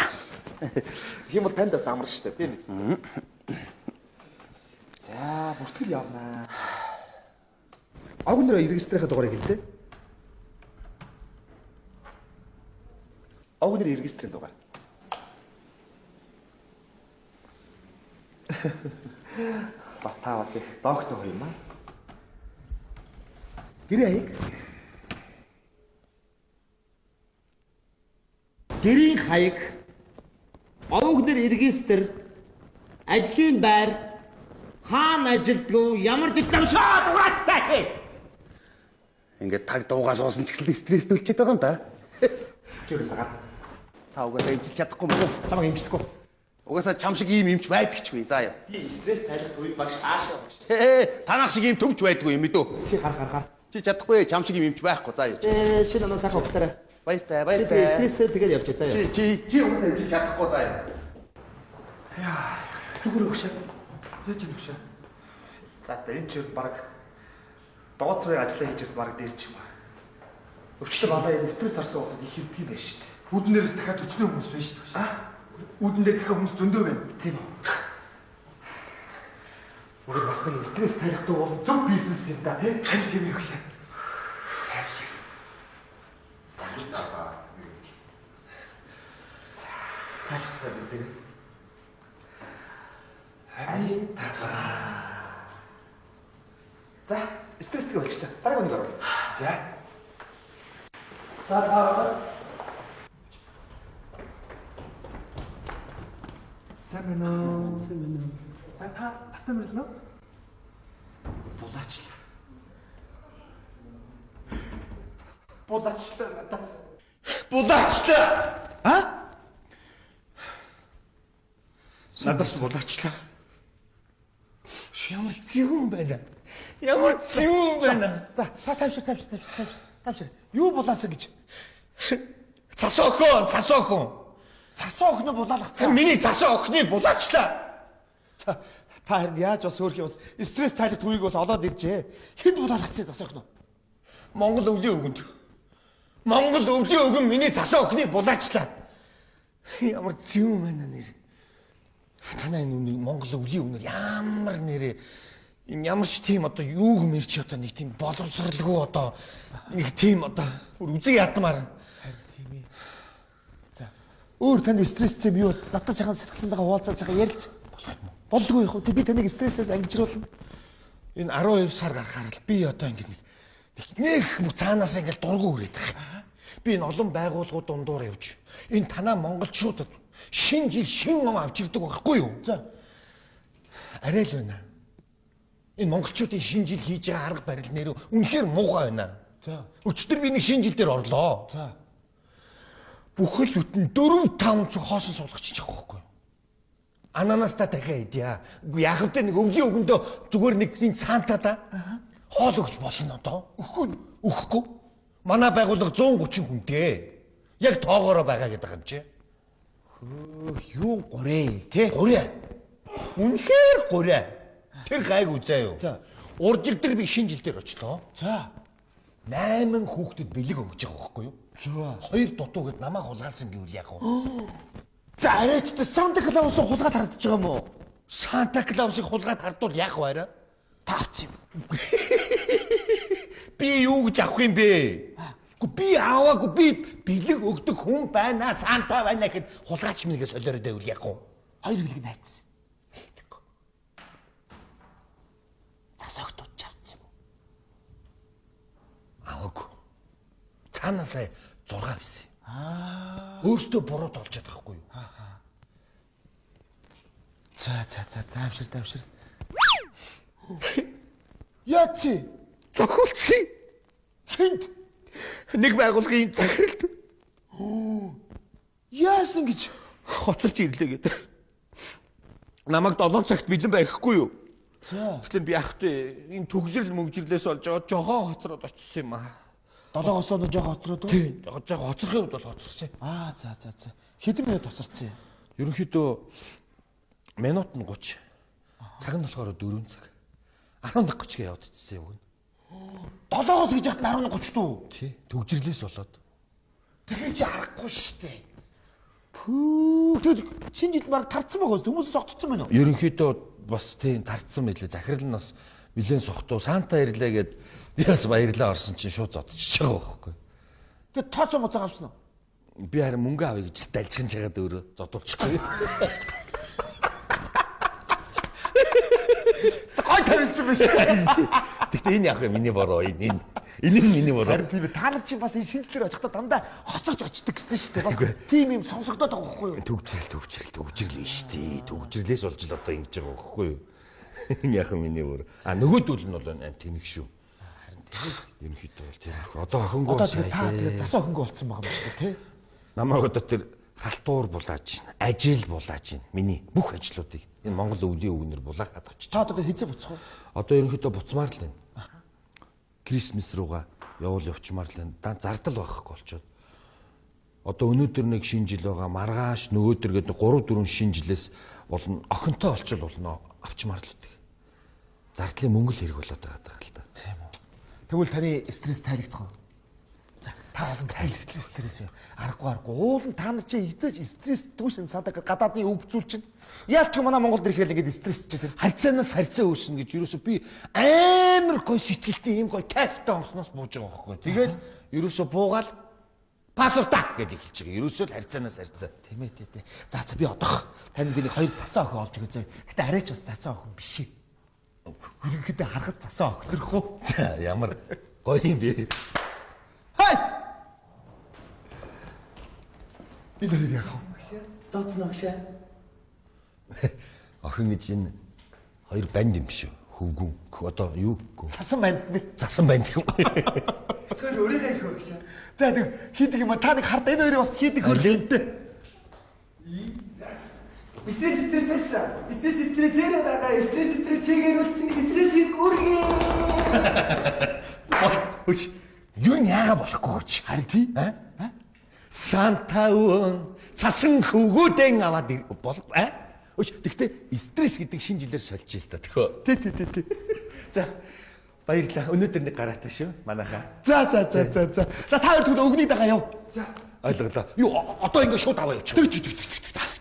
Speaker 2: Тэгэх юм бол танд бас амар шүү дээ тийм үү? За, бүртгэл явнаа. Агнероо регистрийнхаа дугаарыг хэлдэ. Агнер регистрийн дугаар. Та бас их доктор юм аа. Гэрээ хаяг. Гэрийн хаяг. Агнер регистр. Ажлын байр. Хаана ажилдгүй ямар ч замшаа дугаацтай.
Speaker 3: Ингээд таг дуугаа суусан ч гэсэн стресстүүлчихэд байгаа юм да.
Speaker 2: Чирээс гар.
Speaker 3: Та угаасаа имчилж чадахгүй мөн.
Speaker 2: Чамайг имжлэхгүй.
Speaker 3: Угаасаа чам шиг ийм имч байдагчгүй. За яа.
Speaker 2: Би стресс тайлах үед баг шаашаа багш.
Speaker 3: Танах шиг ийм төвч байдаггүй юм мэдүү.
Speaker 2: Чи гар.
Speaker 3: Чи чадахгүй чам шиг ийм имч байхгүй. За яа.
Speaker 2: Шинэ оноо сайхан ухтараа.
Speaker 3: Баяртай.
Speaker 2: Би стресстэй тэгээд явж заа.
Speaker 3: Чи угаасаа имчилж чадахгүй за яа.
Speaker 2: Яа. Зүгээр өгшөө. Яаж юм өгшөө? За энэ ч баг дооцрын ажиллаа хийжсэн баг дээрч юм аа. Өвчлө балаа энэ стресс тарсан улсад их хэрдэг юм байна шүү дээ. Үүднээрээс дахиад өчнөө хүмүүс байна шүү дээ. Үүдэн дээр дахиад хүмүүс зөндөө байна. Тийм үү. Уг бас нэг стресс тарихтай бол зөв бизнес юм да тий.
Speaker 3: Харин тийм их шээ.
Speaker 2: Хайрцаг гэдэг. За, стресстэй болчихлоо. Дараагийн нэг ороо. За. За, таа. Сэмэнэ. Та татамэрлээ. Булаачлаа. Булаачлаа надаас.
Speaker 3: Булаачлаа.
Speaker 2: Надаас булаачлаа.
Speaker 3: Ямар зэвүүн байна. Ямар зэвүүн байна.
Speaker 2: За, та тавьшир. Юу булаасан гэж?
Speaker 3: Цас охин.
Speaker 2: Цасан охин булаалгацсан.
Speaker 3: Миний цас охины булаачлаа.
Speaker 2: Та харин яаж бас өөрх юм бас стресс тайлах түүнийг бас олоод иржээ. Хэд булаалгацсан цасан охин?
Speaker 3: Монгол өвлийн өгөнд. Монгол өвлийн өгөн миний цас охины булаачлаа. Ямар зэвүүн байна нэр. Танай энэ Монгол өвлийн өгнөр ямар нэрээ ямар ч тийм одоо юуг мэрч одоо нэг тийм боловсралгүй одоо нэг тийм одоо үзий ядмаар.
Speaker 2: Харин тийм ээ. За. Өөр таны стресс юм юу? Надад цагаан сэтгэлсэндээ хуваалцаад цагаан ярилц. Болдгүй яг хөө би таныг стрессээс ангижруулна.
Speaker 3: Энэ 12 сар гарахаар л би одоо ингэ нэг цаанаас ингэ дургу үрээд байгаа. Би энэ олон байгууллагууд дундуур явж энэ танаа монголчуудад шинэ жил шинэ ном авч ирдэг байхгүй юу?
Speaker 2: За.
Speaker 3: Арай л байна. Энэ монголчуудын шинэ жил хийж байгаа арга барил нэр үнэхээр муухай байна.
Speaker 2: За.
Speaker 3: Өчтөр би нэг шинэ жил дээр орлоо.
Speaker 2: За.
Speaker 3: Бүхэл бүтэн 4-5 цаг хоосон суулгачих байхгүй юу? Ананастаа дахиад идья. Үгүй яах вэ нэг өвлийн өгөндөө зүгээр нэг энэ цаантаа да. Хоол өгч болно одоо. Өгөхгүй. Манай байгууллага 130 хүнтэй. Яг тоогоороо байгаа гэдэг юм чи.
Speaker 2: Юу гурэ тий?
Speaker 3: Гурья. Үнэхээр гурья. Тэр гайг үзээ юу.
Speaker 2: За.
Speaker 3: Уржиг дээр би шинэ жил дээр очлоо.
Speaker 2: За.
Speaker 3: 8 хүүхдэд бэлэг өгч байгаа байхгүй юу?
Speaker 2: За.
Speaker 3: 2 дутуу гэд намайг хулгайлсан гэвэл яг уу.
Speaker 2: За арайч Санта Клаус хулгайд хардж байгаа юм уу?
Speaker 3: Санта Клаусыг хулгайд хардвал яах вэ?
Speaker 2: Таач юм.
Speaker 3: Би юу гэж авах юм бэ? Би аваагүй би бэлэг өгдөг хүн байна, Санта байна гэхэд хулгайч минийгээ солиороо дэвэл яах вэ?
Speaker 2: 2 бэлэг найцсан. Засагтууд чавцсан юм уу?
Speaker 3: Аваагүй. Цаанаасаа 6 бисэн. Өөртөө буруу толж чадах байхгүй юу?
Speaker 2: За давшир. Яач?
Speaker 3: Зохиолчий.
Speaker 2: Хинт
Speaker 3: Нэг байгуулгын захиралд
Speaker 2: яасан гэж
Speaker 3: хоцорч ирлээ гэдэг. Намайг 7 цагт бэлэн байхгүй юу?
Speaker 2: За.
Speaker 3: Гэтэл би ахтай энэ төгсрөл мөгжрлээс болж байгаа жохон хоцроод очсон юм аа.
Speaker 2: 7 хосоод жоо хоцроод уу?
Speaker 3: Тийм, жоо хоцрохын үед бол хоцорсон.
Speaker 2: За. Хэдэн минут тосорсон юм?
Speaker 3: Ерөнхийдөө минут нь 30. Цаг нь болохоор 4 цаг. 10 дахь 30 яваад идсэн юм.
Speaker 2: 7-оос гэж хат 10-30 дүү.
Speaker 3: Тий, төгжрлээс болоод.
Speaker 2: Тэгэхээр чи харахгүй штэ. Пүү. Тэгэд шинэ жил баг тарцсан байгаа юм. Хүмүүсээс огтцсон байна уу?
Speaker 3: Ерөнхийдөө бас тийм тарцсан байлээ. Захирал нь бас нэлээд сохтуу. Санта ирлээ гэд би бас баярлаа орсон чинь шууд зодчих байгаа байхгүй.
Speaker 2: Тэгээд тооцоо моцоо авсан уу?
Speaker 3: Би харин мөнгө авъя гэж далжин чагаад өөрөө зодуулчихгүй.
Speaker 2: Гой тавилсан биш.
Speaker 3: Гэтэ энэ яг миний бороо энэ нь миний бороо.
Speaker 2: Харин тийм та нар чинь бас энэ шинжлэлээр очихдаа дандаа хоцорч очдөг гэсэн шүү дээ. Бас тийм юм сонсогдоод байгаа байхгүй юу?
Speaker 3: Төгжрэл биш тий. Төгжрлээс болж л одоо ингэж байгаа байхгүй юу? Энэ яг миний бороо. Нөгөөдөл нь бол тэнэг шүү. Ерөнхийдөө бол тийм. Одоо охингоо
Speaker 2: одоо тэгээд засаа охингоо болцсон байгаа юм шиг тий.
Speaker 3: Намайг одоо тэр халтуур булааж байна. Ажил булааж байна. Миний бүх ажлуудыг энэ Монгол өвлийн өвгөнөр булаагаад авчиж.
Speaker 2: Та одоо хизээ буцах уу?
Speaker 3: Одоо ерөнхийдөө буцмаар л байна. Крисмас руугаа явчмаар л байна. Зардал байхгүй болчоод. Одоо өнөөдөр нэг шинэ жил байгаа. Маргааш нөгөөдөр гэдэг 3-4 шинэ жилээс болно. Охинтой олчвол болно. Авчмаар л үүдэг. Зардлын мөнгө л хэрэг болоод байгаа даа л да.
Speaker 2: Тийм үү. Тэгвэл таны стресс тайлагдах уу? За, Та олон тайл стресс юу? Аргагүй. Уулын та нар чи эзэж стресс түүшин садаг гадаадны өвгцүүл чинь. Яаж ч манай Монголд ирэхээр ингээд стрессчтэй. Харьцаанаас харьцаа үүснэ гэж ерөөсөө би амар гой сэтгэлтэй ийм гой кайфтай онсноос бууж байгаа байхгүй. Тэгэл ерөөсөө буугаал пассворта гэдэг хэлж байгаа. Ерөөсөө л харьцаанаас харьцаа. Тийм ээ тий. За би одоох танд би нэг хоёр цасаа охин олж өгөө зөө. Гэтэ арайч бас цасаа охин биш ээ. Ерөнхийдөө харахад цасаа охинрох уу? За ямар гоё юм бэ? Хай! Би нэр яах вэ? Дооцно агшаа.
Speaker 3: Охин гэж энэ хоёр банд юм шүү. Хөвгүн. Одоо юу?
Speaker 2: Цасан банд нэ.
Speaker 3: Засан банд юм.
Speaker 2: Тэр өөрийгөө их өгсөн. За тэг хийдэг юм та нэг хард энэ хоёрыг бас хийдэг хөрлөнтэй. Стрессээр байгаа. Стресс чигээр үлдсэн. Стрессийг үргээ.
Speaker 3: Өч юу яага болохгүй ч харин тий? Санта өн цасан хөвгүүдэн аваад бол Өч тэгтээ стресс гэдэг шинэ жилээр сольж ил та төхөө.
Speaker 2: Тий.
Speaker 3: За баярлалаа. Өнөөдөр нэг гараатай шүү. Манайхаа.
Speaker 2: За. За та хоёр тэгвэл өгнийг дагаа яв. За.
Speaker 3: Ойлголоо. Юу одоо ингэ шууд аваа явчих.
Speaker 2: За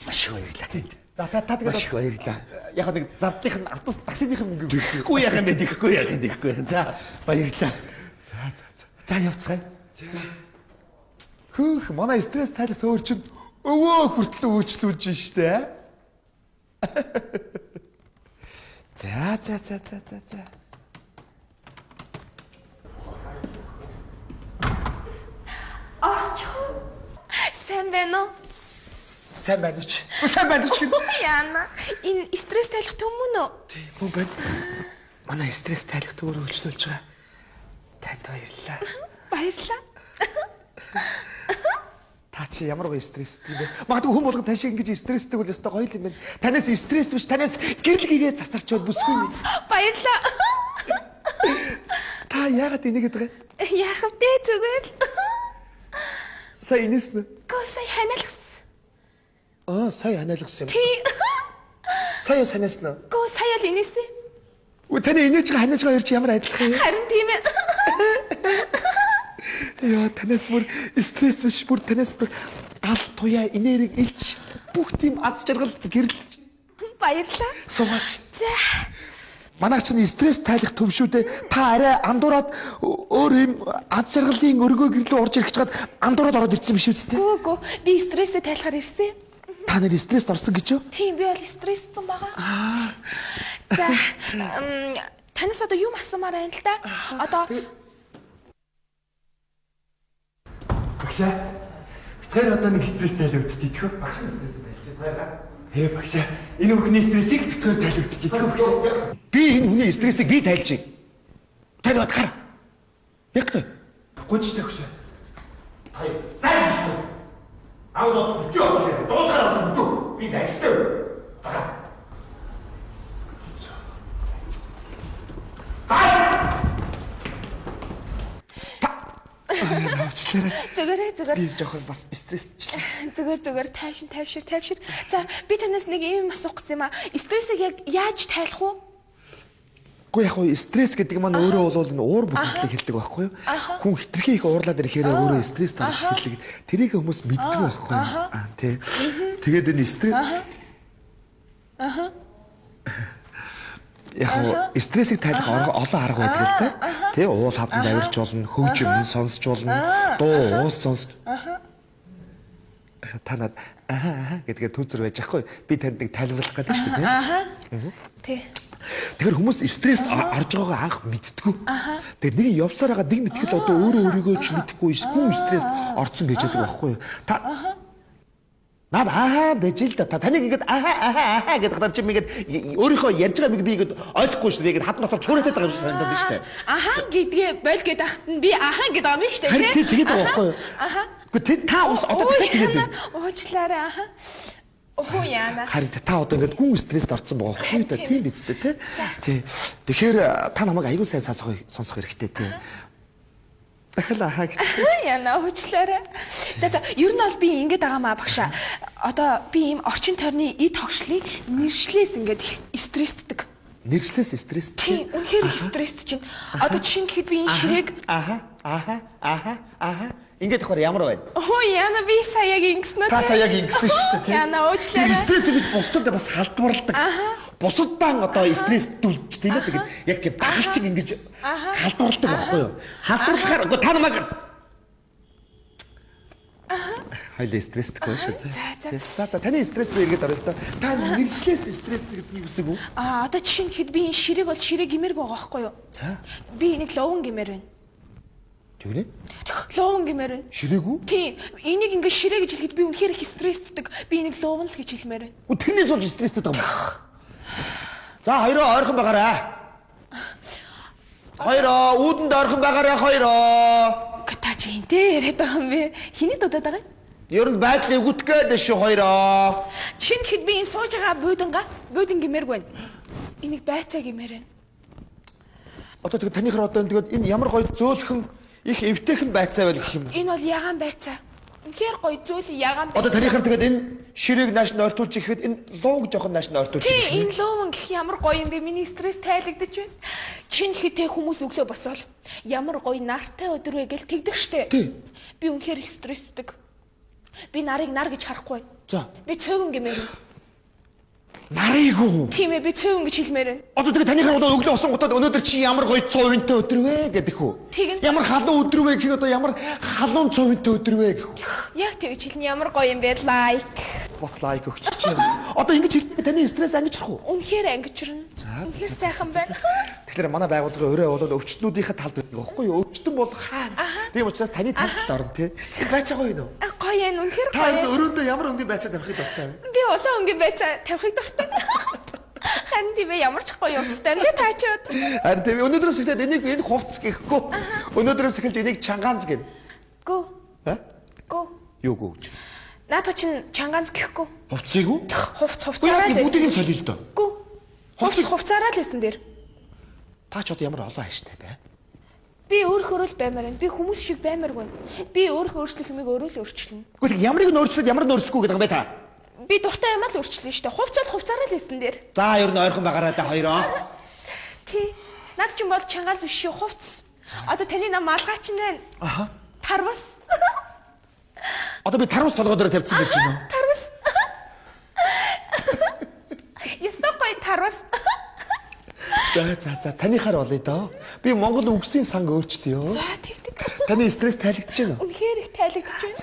Speaker 3: Маш их баярлалаа.
Speaker 2: За та тэгээд
Speaker 3: Маш их баярлалаа.
Speaker 2: яг нэг зардлынх нь автобус таксиных нь мөнгө
Speaker 3: Гэхгүй яах юм бэ? Тэгэхгүй. За баярлалаа. За явцгаая.
Speaker 2: Хөөх манай стресс тайлах өөр чинь өвөө хүртэл үйлчлүүлж штэ. За.
Speaker 5: Орчхон. Сайн байна уу?
Speaker 2: Сайн байна ч гэнэ.
Speaker 5: Яна. Энэ стресс тайлах түмүн үү?
Speaker 2: Мөн байна. Манай стресс тайлах төөр үйлчлүүлж байгаа. Танд баярлалаа.
Speaker 5: Баярлалаа.
Speaker 2: Та чи ямар гоё стресстэй юм бэ? Магадгүй хүн болгон тань шиг ингэж стресстэй бол өстой гоё юм байна. Танаас стресс биш, танаас гэрэл гээгээ засарч бод бүсгүй юм.
Speaker 5: Баярлалаа.
Speaker 2: Та яагаад энийг гэдэг вэ?
Speaker 5: Яах вэ зүгээр л.
Speaker 2: Сая инээс нэ?
Speaker 5: Гоо сая ханиалгасан.
Speaker 2: Сая ханиалгасан юм.
Speaker 5: Тий.
Speaker 2: Сая санаас нь.
Speaker 5: Гоо сая л инээсэн.
Speaker 2: Таны инээж ханиаж байгаа хоёр чи ямар адилхан юм?
Speaker 5: Харин тийм ээ.
Speaker 2: Яа, танаас бүр стресс биш, бүр танаас бүр гал туяа инээрийг илч бүх тийм аз жаргал гэрэлж.
Speaker 5: Баярлалаа.
Speaker 2: Суугач.
Speaker 5: За.
Speaker 2: Манай чинь стресс тайлах төвшүүдээ та арай андуураад өөр юм аз жаргалын өргөө гэрлөө орж ирэх гэж чад андуураад ороод ирсэн биш үстэй.
Speaker 5: Гөө би стрессээ тайлахаар ирсэн.
Speaker 2: Та нэр стресс орсон гэж юу?
Speaker 5: Тийм би бол стрессцэн байгаа. За. Танаас одоо юм асуумаар байна л да. Одоо
Speaker 6: Багшаа. Тэр одоо нэг стресс тайлбарчиж идэх үү? Багш стресс тайлж байгаа. Багшаа. Энэ бүхний стрессийг битгээр тайлбарчиж идэх үү багшаа?
Speaker 2: Би энэ хүний стрессийг би тайлж. Тэр бодгоор. Яг тэ.
Speaker 6: Гүнжтэй багшаа.
Speaker 3: Тайлж. Аудо битүү. Дуусгаар авч битүү. Би дайжтай.
Speaker 5: зүгээр.
Speaker 2: Би жоохон бас стрессчлээ.
Speaker 5: Зүгээр тайвшир. За би танаас нэг юм асуух гэсэн юм аа. Стрессийг яг яаж тайлах вэ?
Speaker 2: Гэхдээ яг хөө стресс гэдэг маань өөрөө бол энэ уур бүхэлдлийг хэлдэг байхгүй юу? Хүн хитрхи их уурлаад ирэхээр өөрөө стресс тарж хэлдэг. Тэрийг хүмүүс мэддэг байхгүй юу? Тий. Тэгээд энэ стресс Яг стрессийг тайлах олон арга байдаг л да. Тэ уул хавтанд авирч болно, хөгжим сонсч болно, дуу уус сонсч. Танад гэдгээ түүцэр байж ахгүй. Би танд нэг тайлбарлах гэдэг шүү дээ.
Speaker 5: Тий.
Speaker 2: Тэгэхээр хүмүүс стресс орж байгаагаа анх мэдтгүү. Тэгээд нэг явсаар байгаа нэг мэдтгэл одоо өөрийгөө ч мэдэхгүй хүн стресс орцсон гэж яддаг байхгүй юу? Та наад бэж л да. Таныг ингэж гэдэг дараа чи ингээд өөрийнхөө ярьж байгаа би ингэж ойлгохгүй шүү дээ. Ингээд хад нотол цуурайтаад байгаа юм шиг санагдаад байна шүү дээ.
Speaker 5: Гэдгээ бойл гээд ахт нь би гэдэг байгаа юм шүү дээ.
Speaker 2: Харин тэгээд байгаа байхгүй юу? Гэхдээ та бас одоо тэгээд байна.
Speaker 5: Уучлаарай. Яна.
Speaker 2: Харин та одоо ингээд хүн стресст орсон байгаа байхгүй юу? Тийм биз дээ, тий. Тэгэхээр та намайг аягүй сайн сонсох хэрэгтэй, тий.
Speaker 5: Яна уучлаарай. За ер нь бол би ингэж байгаа маа багшаа. Одоо би ийм орчин тойрны эд хогшлыг нэршлээс ингээд стрессдэг.
Speaker 2: Нэршлээс стресс?
Speaker 5: Тийм, үнэхээр их стресс чинь. Одоо жишээ нь гэхэд би энэ ширээг
Speaker 2: Ингээд давхар ямар байна?
Speaker 5: Оо яна би сая яг ингэснэ.
Speaker 2: Та сая яг ингэсэн шүү дээ.
Speaker 5: Яна уучлаарай.
Speaker 2: Тэр стресс гэж бусдад бас халдварладаг. Бусаддаа одоо стресстүүлж тийм ээ. Тэгээд яг гэж багш чиг ингэж халдварладаг байхгүй юу? Халдварлахаар та намайг Хайлаа стресстэй шүү. За таны стресс эргээд орё та. Та нэршлээ стресс гэдэг нь юу гэсэн үг?
Speaker 5: Одоо жишээ нь хэд би энэ ширэг бол ширэг гимэрг байгаа байхгүй юу?
Speaker 2: За.
Speaker 5: Би энийг ловон гимэр байна.
Speaker 2: Тэгвэл
Speaker 5: Ловон гимэр байна.
Speaker 2: ширээгүй?
Speaker 5: Тийм. Энийг ингээ ширээ гэж хэлэхэд би үнэхээр их стресстэй. Би энийг ловон л гэж хэлмээр байна.
Speaker 2: Тэрнээс болж стресстэй байгаа юм. За хоёроо ойрхон байгаарай. Хоёроо үүдэнд ойрхон байгаарай хоёроо.
Speaker 5: Та чи энтэй яриад байгаа юм бэ? Хиний дуудаад байгаа юм?
Speaker 2: Ер нь байдлыг үтгээд шүү хоёроо.
Speaker 5: Жишээ нь хэд би энэ сууж байгаа буудан гимэрг байна. Энийг байцаа гимээр байна.
Speaker 2: Одоо тэгээд танийхаар одоо тэгээд энэ ямар гоё зөөлхөн их эвтэйхэн байцаа байл гэх юм.
Speaker 5: Энэ бол ягаан байцаа. Үнэхээр гоё зөөл ягаан байцаа.
Speaker 2: Одоо танийхаар тэгээд энэ ширээг нааш нь ойртуулж ихэд энэ лууг жоохон нааш нь ойртуулж.
Speaker 5: Тийм, энэ луун гэх ямар гоё юм бэ? Миний стресс тайлагдаж байна. Чин хитэ хүмүүс өглөө босоол ямар гоё нартай өдөр вэ гэл тэгдэг штэ. Би үнэхээр их стрессдэг. Би нарыг нар гэж харахгүй байна.
Speaker 2: За.
Speaker 5: Би цөөвөн гэмээр.
Speaker 2: Нарыг уу?
Speaker 5: Тийм ээ, би цөөвөн гэж хэлмээр байна.
Speaker 2: Одоо тэгээд танийхаар одоо өглөө усан гутаад өнөөдөр чи ямар гоё цувинтай өдөр вэ гэдэг үү?
Speaker 5: Тэгин.
Speaker 2: Ямар халуун өдөр вэ гэхэд одоо ямар халуун цувинтай өдөр вэ гэх үү?
Speaker 5: Яг тэгж хэлнэ ямар гоё юм бэ? Лайк.
Speaker 2: Бас лайк өгч чи бас. Одоо ингэж хэлбэл таны стресс ангиж харах уу?
Speaker 5: Үнэхээр ангижрна. Үнэхээр сайхан байна.
Speaker 2: Тэгэхээр манай байгууллагын өрөө бол өвчтнүүдийн талд байдаг байхгүй юу? Өвчтөн бол хаана? Тийм учраас таны талд орно тий. Тэр байцаагүй юу?
Speaker 5: Гоё юм, үнэхээр
Speaker 2: Та
Speaker 5: гоё.
Speaker 2: өрөөндөө ямар өнгийн байцаа тавихыг дуртай вэ?
Speaker 5: Би улаан өнгийн байцаа тавихыг дуртай. Хан тийм ээ ямар ч гоё явцтай нэ таачаад.
Speaker 2: Харин тийм өнөөдрөөс эхлээд энэ хувцс гэхгүй. Өнөөдрөөс эхэлж энийг чангаанз гэнэ.
Speaker 5: Гү.
Speaker 2: Аа?
Speaker 5: Гү.
Speaker 2: Юу гүвч?
Speaker 5: Наадах чинь чангаанз гэхгүй.
Speaker 2: Хувцсыг үү?
Speaker 5: Хувцаараа л
Speaker 2: Бүгдийг нь
Speaker 5: байсан.
Speaker 2: солио л доо.
Speaker 5: Гү. Хувцаараа л байсан дээр.
Speaker 2: Та ч одоо ямар олон хайштай бай.
Speaker 5: Би өөрөөр л баймаар байна. Би хүмүүс шиг баймаар байна. Би өөрөөр өөрчлөх юмыг өөрөө л өөрчилнө.
Speaker 2: Гэхдээ ямарыг нь өөрчлөөд ямар нь өөрсөхгүй гэдэг юм бэ та?
Speaker 5: Би дуртай юмаа л өөрчлөн штэ. Хувцаараа л байсан дээр.
Speaker 2: За ер нь ойрхон байгаарай та хоёроо.
Speaker 5: Тий. Наад чинь бол чангаанз биш шүү, хувц. Одоо таны нам малгаач нь байна.
Speaker 2: Аха.
Speaker 5: Тарвас.
Speaker 2: Одоо би тарвас толгой дээр тавьчихсан байж байна уу?
Speaker 5: Тарвас. Ястокой тарвас.
Speaker 2: За танийхаар болъё доо. Би Монгол үгсийн санг өөрчлөё.
Speaker 5: За тэгдэг.
Speaker 2: Таны стресс тайлагдаж байна уу?
Speaker 5: Үнэхээр их тайлагдж байна.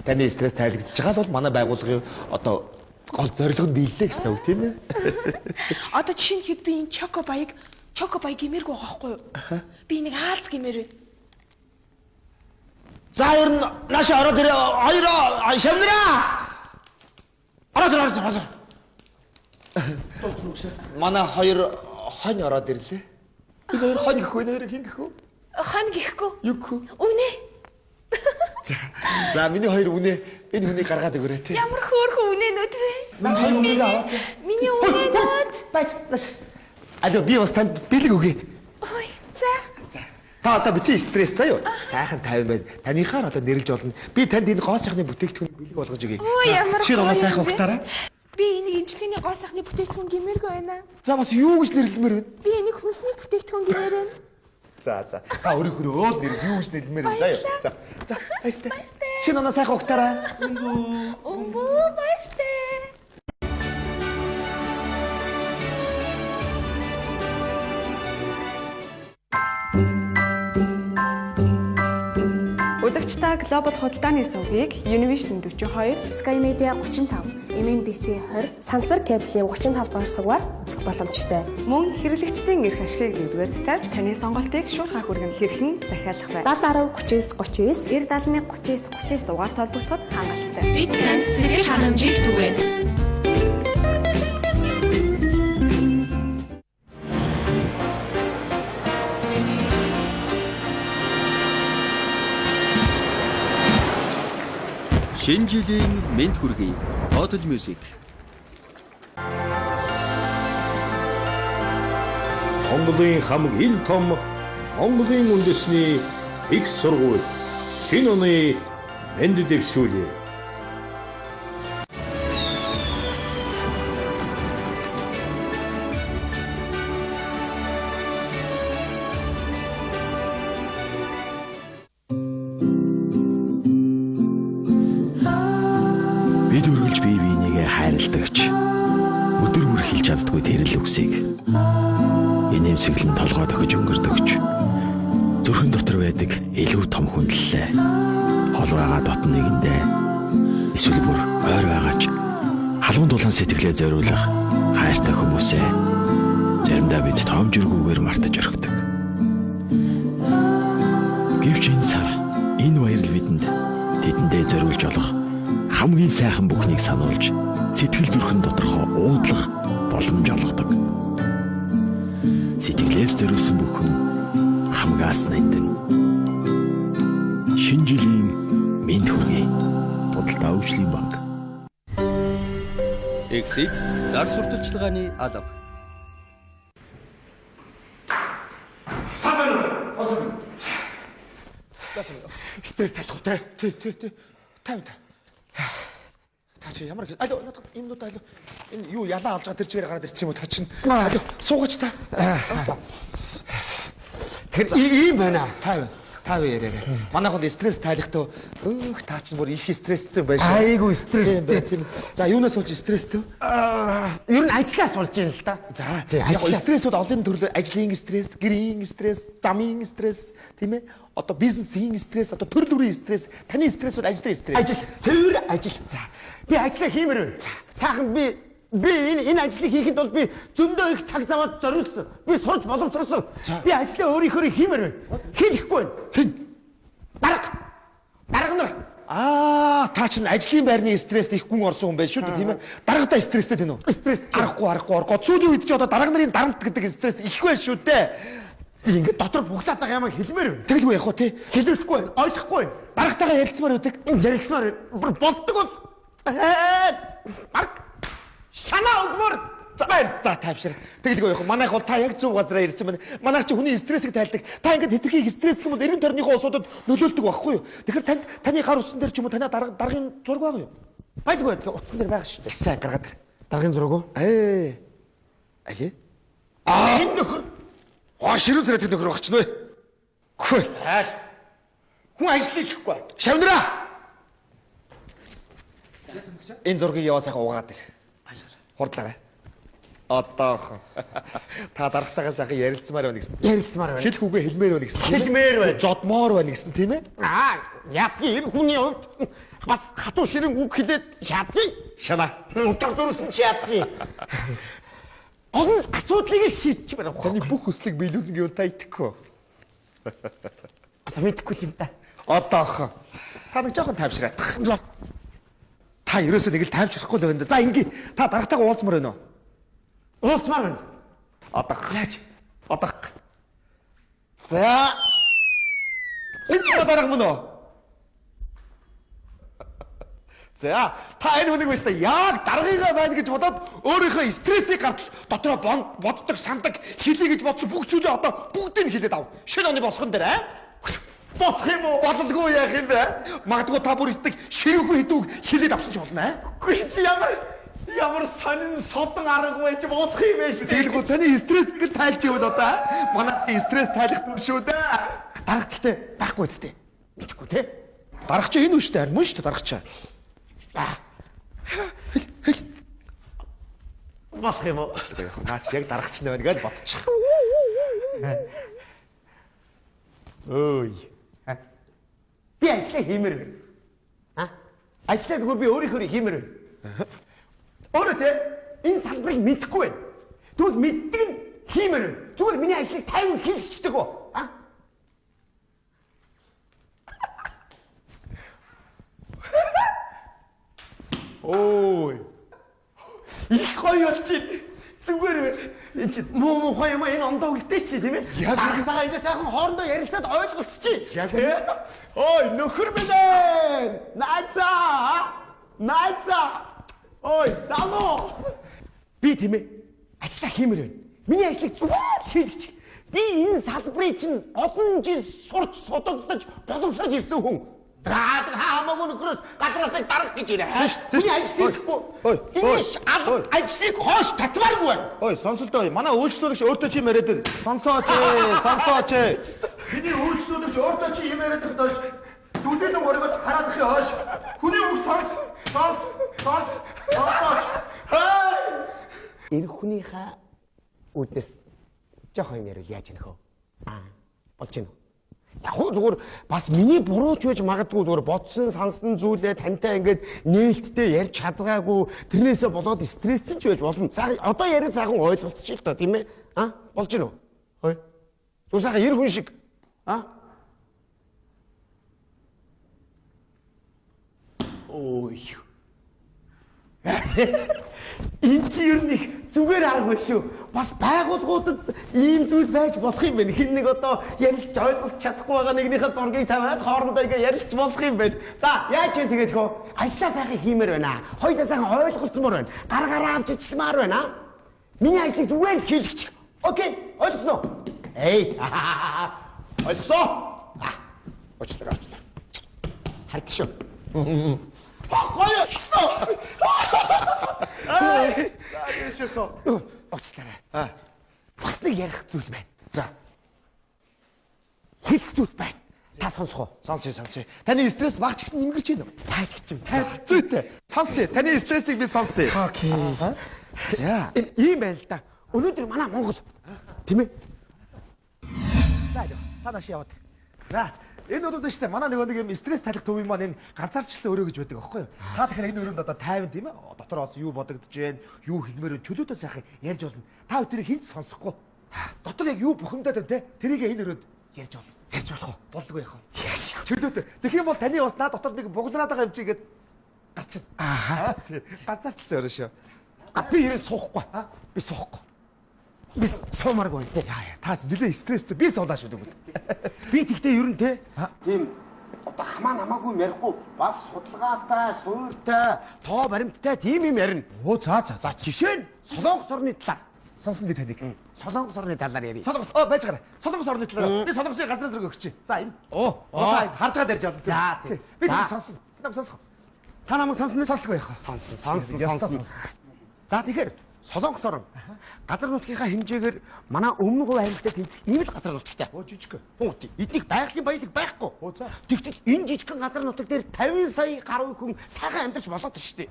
Speaker 2: Таны стресс тайлагдаж байгаа бол манай байгууллагын одоо гол зорилго нь биелээ гэсэн үг тийм ээ.
Speaker 5: Одоо жишээ нь хэд би энэ чоко баяг гимэрг байгаа байхгүй юу? Би нэг хаалц гимэр байна.
Speaker 2: За ер нь нааш ороод ирээ хоёроо шавнараа. Ороод. Манай хоёр хонь ороод ирлээ. Би хоёр хонь гэхгүй нэр хин гэхгүй.
Speaker 5: Хан гихгүй.
Speaker 2: Юу гэхгүй.
Speaker 5: Үнэ.
Speaker 2: За миний хоёр үнэ энэ хүнийг гаргаад өгөөрэй тий.
Speaker 5: Ямар хөөрхөн үнэнүүд вэ?
Speaker 2: Миний үнийг аваад.
Speaker 5: Миний үнэнүүд.
Speaker 2: Бач. Алё би бас танд бэлэг өгье.
Speaker 5: Ой, за.
Speaker 2: Та одоо бити стресс заяа. Сайхан 50 байна. Танихаар одоо нэрлж болно. Би танд энэ гоо сайхны бүтээгдэхүүн бэлэг болгож өгье.
Speaker 5: Ой, ямар
Speaker 2: Чи гоо сайхан
Speaker 5: юм бэ?
Speaker 2: ухтаараа.
Speaker 5: Би энийг имчилгээний гоо сайхны бүтээгдэхүүн гимэрг байна.
Speaker 2: За бас юу гэж нэрлэмээр байна?
Speaker 5: Би энийг хүнсний бүтээгдэхүүн гимээр байна.
Speaker 2: За. Та өөрөөр нэр юу гэж нэрлэмээр байна заяа. За. Баяртай. Чи гоо сайхан ухтаараа.
Speaker 5: Өмбөө баяртай.
Speaker 7: Үзэгчдээ глобал худалдааны сувгийг Univision 42,
Speaker 8: Sky Media 35, MNBC 20,
Speaker 9: Сансар кабелийн 35 дугаар сугаар үзэх боломжтой.
Speaker 7: мөн хэрэглэгчдийн эрх ашигыг нэгдүгээр таны сонголтыг шуурхай хүргэн хэрхэн захиалах вэ?
Speaker 9: 70 39 39
Speaker 7: 90 39 дугаар толбогдоход хангалттай.
Speaker 10: Бид танд сэтгэл ханамжийг түгээнэ.
Speaker 1: Шинэ жилийн мэд хүргэе. Hotel Music.
Speaker 11: Монголын хамгийн том Монголын үндэсний их сургууль шинэ оны мэнд дэвшүүлээ.
Speaker 1: хайрладагч өдөр бүр хэлж чаддгүй тэрэл үгсийг инээмсэглэн толгой дохиж өнгөрдөгч зүрхэн дотор байдаг илүү том хүндлэлээ хол байгаа дотн нэгэндээ эсвэл бүр ойр байгаач халуун дулаан сэтгэлээ зориулах хайртай хүмүүсээ заримдаа бид том жиргүүгээр мартаж орхидог. Гэвч энэ сар энэ баярл бидэнд тэдэндээ зориулж олох хамгийн сайхан бүхнийг сануулж сэтгэл зүрхэн доторхоо уудлах боломж олгодог. Сэтгэлээс зориулсан бүхэн хамгаас найдан. Шинэ жилийн мэнд хүргэе. Бодлоо өвчлийн банк.
Speaker 2: Exit зар сурталчилгааны алба.
Speaker 3: Стресс талхуутай. Тий. Тав. Та чи ямар аль энэ нууд аль энэ юу ялаа алж байгаа тэр чигээр гараад ирсэн юм уу та чинь аль суугач та. Тэр ийм байна. Тав яраарай. Манайх бол стресс тайлахтаа та чинь бүр их стресстэй байж. Айгу стресстэй. За юунаас болж стресстэй? Ер нь ажлаас болж юм л да. За яг стресс бол олон төрлөө ажлын стресс, гэрийн стресс, замын стресс, тийм ээ? Одоо бизнесийн стресс, одоо төр төрлийн стресс, таны стресс бол ажлын стресс. Ажил, цэвэр ажил. За би ажлаа хиймээр байна. За сайхан би энэ ажлыг хийхэд бол би зөндөө их цаг заваад зориулсан. Би сурч боловсруулсан. Би ажлаа өөрийнхөө хиймээр байна. Хийхгүй байна. Хэн? Дарга нар. Та чинь ажлын байрны стресст их гүн орсон хүн байж шүү дээ, тийм ээ? Даргадаа стресстэй тийм үү? Стресс. Арахгүй. Сүүлийн үед ч одоо дарга нарын дарамт гэдэг стресс их байна шүү дээ. Би ингээд дотор буглаад байгаа юм хэлмээр байна. Тэгэлгүй явах уу тий? Хэлүүлэхгүй байна. Ойлгохгүй байна. Даргатайгаа ярилцмаар байдаг. Ярилцмаар болдог бол. Арг. Санаа өгмөр. За тавьшир. Тэгэлгүй явах. Манайх бол та яг зөв газараа ирсэн байна. Манайх чи хүний стрессийг тайлдаг. Та ингээд хэтэрхий стресс юм бол эргэн тойрныхоо улсуудад нөлөөлдөг байхгүй юу? Тэгэхээр таны гар утсан дээр ч юм уу танаа даргын зураг байгаа юу? Байлгүй. Тэгэхээр утсан дээр байгаа шүү дээ. Сайн гаргаад ир. Даргын зураг уу? Алий? Энэ нөхөр. Ширүүн сарай тэр нөхөр багч нүэ. Хөөе. Хүн ажлыг хийхгүй. Шавнараа. Энэ зургийг яваа сайхан угаад ир. Хурдлаарай. Одоо та дарагтайгаа сайхан ярилцмаар байна гэсэн. Ярилцмаар байна. Хэл хүүгээ хэлмээр байна гэсэн. Хэлмээр байна. Зодмоор байна гэсэн тийм ээ? Ядгийн энэ хүний хувьд бас хатуу ширэн үг хэлээд ядгийн. Шана. Утга зурсан чи ядгийн. Гол асуудлыг шийдчих байна. Таны бүх хүслийг биелүүлнэ гэвэл та итгэхгүй. Одоо мэдхгүй юм да. Одоо та нэг жоохон тайвшраад. Та ерөөсөө нэг л тайвшрахгүй л байна да. За ингээ та дарагтайгаа уулзмаар байна уу? Уулзмаар байна. Одоо яаж? Одоо. За. Энэ дараг мөн үү? За та энэ хүнийг биш та яг даргыгаа байна гэж бодоод өөрийнхөө стрессийг гартал дотроо боддог, сандаг, хэлье гэж бодсон бүх зүйлээ одоо бүгдийг хэлээд ав. Шинэ оны босгон дээр босох юм уу? Бодлого яах юм бэ? Магадгүй та бүр итдэг ширүүхэн хідүүг хэлээд авсан ч болно Үгүй чи ямар сонин содон арга байж болох юм бэ? Тэгэлгүй таны стресс гэж тайлж явал одоо манай стресс тайлах юм шүү дээ. Дарагталтай байхгүй үстэй. Мэдхгүй те. Дарагч энэ үштэй харин мөн шүү дээ дарагч. Болох юм уу? Наач яг дарагч нэ байна гэж бодчих. Ой. Би ажлаа хиймээр байна. Ажлаа зүгээр би өөрийнхөө хиймээр байна. Өөрөө те энэ салбарыг мэдэхгүй байна. Тэгвэл мэддэг нь хиймээр байна. Зүгээр миний ажлыг 50 хийлгчдэг үү? Ой. Их гоё болчих. Зүгээр энэ чи муу гоё юм энэ ондоо үлдээ чи тийм ээ. Дарагтайгаа ингэ сайхан хоорондоо ярилцаад ойлголцчих. Яг тийм. Ой нөхөр минь ээ. Найзаа. Ой залуу. Би тийм ээ ажлаа хиймээр байна. Миний ажлыг зүгээр хийлгэж. Би энэ салбарыг чинь олон жил сурч судалдаж боловсрож ирсэн хүн. Дараадаг хамаагүй нөхрөөс гадраас нэг дарах гэж байна. Миний ажил хийхгүй. Иниш ажлыг хоош татваргүй байна. Ой, сонсолтой. Манай үйлчлүүлэгч өөртөө чи яриад байна. Сонсооч. Миний үйлчлүүлэгч өөртөө чи юм яриад байна доош. Дүдэн нэг оргод хараад их хоош. Хүний үг сонс. Энэ хүнийхээ үднэс жоохон юм ярил яаж гэнэ хөө. Болж гэнэ. Яг хөө зүгээр бас миний буруу ч байж магадгүй зүгээр бодсон сансан зүйлээ тантай ингээд нээлттэй ярьж чадгаагүй тэрнээсээ болоод стрессэн ч байж болно. За одоо яриад сайхан ойлголцчих л та тийм ээ. Болж гэнэ үү? Хөөе. Зүгээр сайхан 90 хүн шиг. Ой. Энэ чи ер нь их зүгээр арга шүү. Бас байгууллагуудад ийм зүйл байж болох юм байна. Хин нэг одоо ярилцж ойлголцож чадахгүй байгаа нэгнийхээ зургийг тавиад хоорондоо ингээ ярилцж болох юм байна. За, яаж вэ тэгээд хөө? Ажлаа сайхан хиймээр байна. Хоёулаа сайхан ойлголцмоор байна. Гаргаараа авч ичламаар байна. Миний ажлыг зүгээр хийлгэж. Окей, ойлсон уу? Эй. Ойлсон. Очлоо. Харт шүү. Гоёсон. За яшээсоо. Очлаа. Бас нэг ярих зүйл байна. За. Хэлэх зүйл байна. Та сонсох уу?
Speaker 2: Сонсъё. Таны стресс багч гэсэн нэмгэрч байна уу?
Speaker 3: Тааж гэж юм.
Speaker 2: Зүйтэй. Сонсъё. Таны стрессийг би сонсъё.
Speaker 3: Окей.
Speaker 2: За.
Speaker 3: Энэ ийм байл та. Өнөөдөр манай Монгол тийм ээ.
Speaker 2: За, та нааш яваад. За. Энэ бол дэжтэй манай нэг юм стресс талих төв юм маань энэ ганцаарчлал өрөө гэж байдаг аахгүй юу? Та тэгэхээр энэ өрөөнд одоо 50 тийм ээ? Дотороос юу бодогдож байна? Юу хэлмээр чөлөөтэй сайхан ярьж болно. Та өдрийг хинт сонсохгүй. Дотор яг юу бухимдаад байна те? Тэрийг энэ өрөөнд ярьж болно. Ярьж болох уу? Болдгоо яах вэ? Чөлөөтэй. Тэгэх юм бол таны бас наа дотор нэг бугнаад байгаа юм чигээд гарчин. Ганцаарчлал өрөө шүү.
Speaker 3: Би ирээ суухгүй. Би суухгүй. Би суумааргүй.
Speaker 2: Яа, та нэлээ стресстэй би суулаа шүү дээ.
Speaker 3: Би тэгтээ ер нь те. Тийм одоо хамаагүй ярихгүй бас судалгаатай, суурьтай, тоо баримттай тийм юм ярина.
Speaker 2: Оо за.
Speaker 3: Жишээ нь Солонгос орны талаар.
Speaker 2: Сонсон би таныг.
Speaker 3: Солонгос орны талаар ярив.
Speaker 2: Солонгос байж гараа. Солонгос орны талаар. Би солонгосын газрын зэрэг өгч чи. За энэ. Харж байгаа дэрж байна.
Speaker 3: За
Speaker 2: би таныг сонсон. Нам сонсох.
Speaker 3: Та намайг сонсно
Speaker 2: сонслохгүй яах.
Speaker 3: Сонсон. За тэгэхээр Солонгос орн газар нутгийнхаа хэмжээгээр манай өмнө хувь аймагтай тэнцэх ийм л газар нутгтай.
Speaker 2: Жижиг.
Speaker 3: Бүгд эднийг байгалийн баялаг байхгүй.
Speaker 2: За.
Speaker 3: Тэгтэл энэ жижигхэн газар нутаг дээр 50 сая гаруй хүн сайхан амьдарч болоод шүү дээ.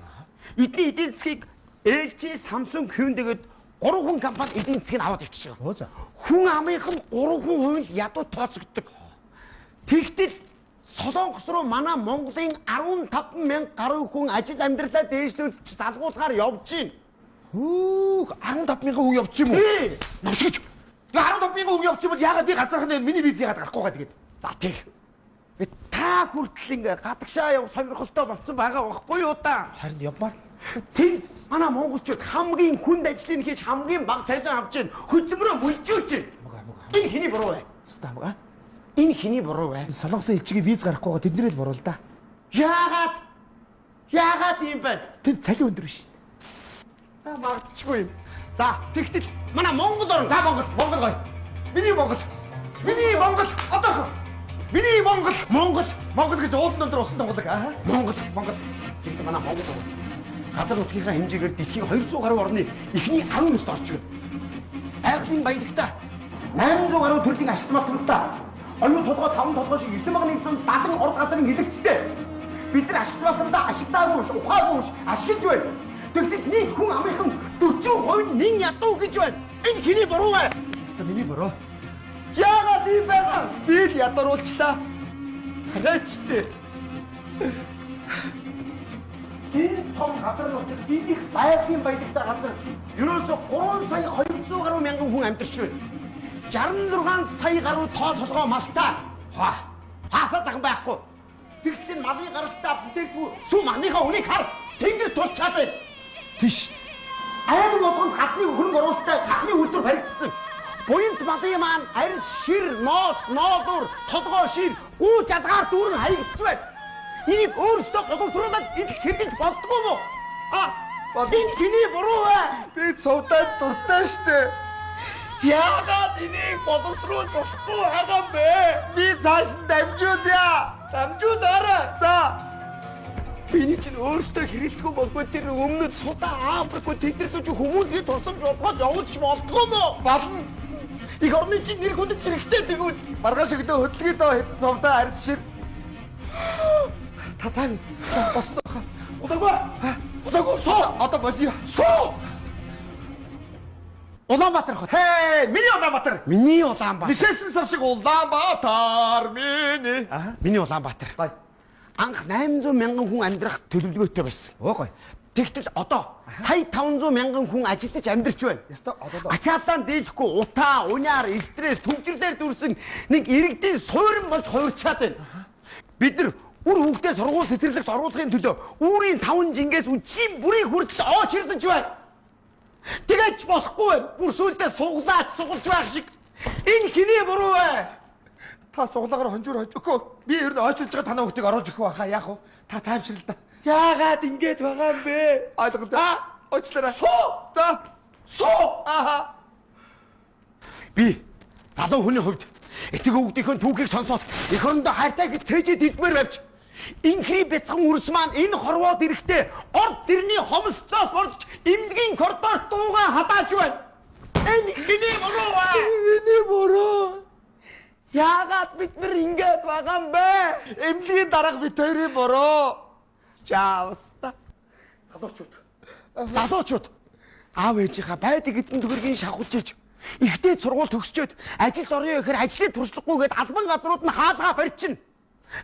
Speaker 3: Эдний эдийн засгийг LG, Samsung, Hyundai гээд 3 хүн компани эдийн засгийг аваад ивчих байгаа.
Speaker 2: За.
Speaker 3: Хүн амынх нь 3 хүн хувьд ядуу тооцогддог. Тэгтэл Солонгос руу манай Монголын 15,000 гаруй хүн ажил амьдралаа дээшлүүлж залгуулахаар явж байна.
Speaker 2: 15,000 хүн явчих юм уу? Навшигч. 15,000 хүн явчих юм бол яагаад би газарханд миний виз яагаад гарахгүй байгаа тэгээд.
Speaker 3: За тийм. Та хүртэл ингээ гадагшаа явах сонирхолтой болсон байгаа байхгүй юу та?
Speaker 2: Харин явмаар.
Speaker 3: Тийм манай монголчууд хамгийн хүнд ажлыг хийж хамгийн бага цалин авч байна. Хөдөлмөрөө мөлжүүлж байна. Энэ хиний буруу вэ?
Speaker 2: Стамга.
Speaker 3: Энэ хиний буруу вэ?
Speaker 2: Солонгосын элчигийн виз гарахгүй байгаа тэднэрээ л буруу л да.
Speaker 3: Яагаад ийм байна?
Speaker 2: Тэнд цалин өндөр биш.
Speaker 3: Магдчихгүй юм. За тэгтэл манай Монгол орн.
Speaker 2: За Монгол гоё. Миний Монгол. Одоо миний Монгол гэж уулын өндөр усан тунгалаг.
Speaker 3: Монгол. Тэгтэл манай Монгол орн. Гадар нутгийнхаа хэмжээгээр дэлхийн 200 гаруй орны эхний 10 нүст орж байна. Айхлын баялагтай 800 гаруй төрлийн ашигт математиктай оюун толгой 5 толгой шиг 9,170 орд газрын хэлэгцтэй. Бид нар ашигт математикта ашигтаагүй биш, ухаагүй биш, ашиглаж байна. Тэгтэл нийт хүн амынхан 40% нин ядуу гэж байна. Энэ хиний буруу вэ?
Speaker 2: Миний буруу.
Speaker 3: Яагаад ийм байгаа? Би л ядаруулч та. Хагачтэй. Энэ том газар нутаг бид их байгалийн баялагтай газар. Ерөөсө 3 сая 200 гаруй мянган хүн амьдарч байна. 66 сая гаруй тоо толгой малтай. Хаасаад байгаа байхгүй. Тэгтэл энэ малын гаралтай бүтээгдэхүүн сүү магныхаа үнийг хар. Тэнгэр тулчаад байна.
Speaker 2: Тийш.
Speaker 3: Аймаг болгонд гадны хөрөнгө оруулалттай тахны үйлдвэр баригдсан. Буянт малын маань арьс, шир, ноос, ноодур, толгой шир, гүү жадгаар дүүрэн хаягдж байна. Энийг өөрсдөө боловсруулаад идэл чиргэж болдгоо мó? Энэ хиний буруу вэ?
Speaker 2: Би цовдаа дуртай штэ.
Speaker 3: Яагаад энийг боловсруулж болохгүй байгаа юм бэ?
Speaker 2: Би цааш дамжуулъя. Дамжуулаарай. За.
Speaker 3: Биний чинь өөртөө хэрэглэхгүй болгүй тэр өмнөд судаа Африкт тэдэрч хүмүүсийн тусламж болгож явуулж болдгоо мó?
Speaker 2: Болно.
Speaker 3: Их орны чинь нэр хүндэт хэрэгтэй тэгвэл
Speaker 2: маргааш өгдөө хөдөлгөөд хэдэн цовдаа арьс шир. Татан босноо.
Speaker 3: удаагүй
Speaker 2: Одоо болио. Улаанбаатар хот. Миний Улаанбаатар.
Speaker 3: Миний Улаанбаатар.
Speaker 2: Бишээсэн сар шиг Улаанбаатар миний.
Speaker 3: Миний Улаанбаатар. Анх 800 мянган хүн амьдрах төлөвлөгөөтэй байсан.
Speaker 2: Гой.
Speaker 3: Тэгтэл одоо сая 500 мянган хүн ажилтж амьдарч байна.
Speaker 2: Яста одоо
Speaker 3: Ачаалан дийлэхгүй утаа, уняар, стресс, төвчрлээр дүрсэн нэг иргэдийн суурин болж хувирчаад байна. Бид нар үр хүүхдээ сургууль цэцэрлэгт оруулахын төлөө үүрийн 5 жингээс үчийн бүрийг хүртэл оочирдож байна. Тэгэж болохгүй байна. Бүр сүулдэ сугалж байх шиг. Энэ хэний буруу вэ?
Speaker 2: та суглагаар хонжуур хож. Үгүй би ер нь ойчилж байгаа танаа хүүхдийг оруулж өгөх байхаа яах вэ? Та тайвшрал да.
Speaker 3: Яагаад ингэж байгаа юм бэ?
Speaker 2: Ойлгоно. Ойчлаарай. Суу. За. Суу. Аха.
Speaker 3: Би залуу хүний хувьд эцэг өвгдийнхөө түүхийг сонсоод эх орондоо хайртай гэж цээжэд хэлмээр байвч инхри бяцхан үрс маань энэ хорвоод ирэхдээ орд дэрний хомсдлоос борж эмнэлгийн коридорт дуугаа хатааж байна. Энэ хэний буруу вэ?
Speaker 2: Миний буруу.
Speaker 3: Яагаад бид нар ингэж байгаа юм бэ?
Speaker 2: Эмнэлгийн дарга бид хоёрын буруу.
Speaker 3: Чааста. Залуучууд аав ээжийнхаа байдаг эдэн төгрөгийн шавхуулж иж ихтэй сургууль төгсчөөд ажилд орё гэхээр ажлыг туршлагагүйгээд албан газрууд нь хаалгаа барьчихна.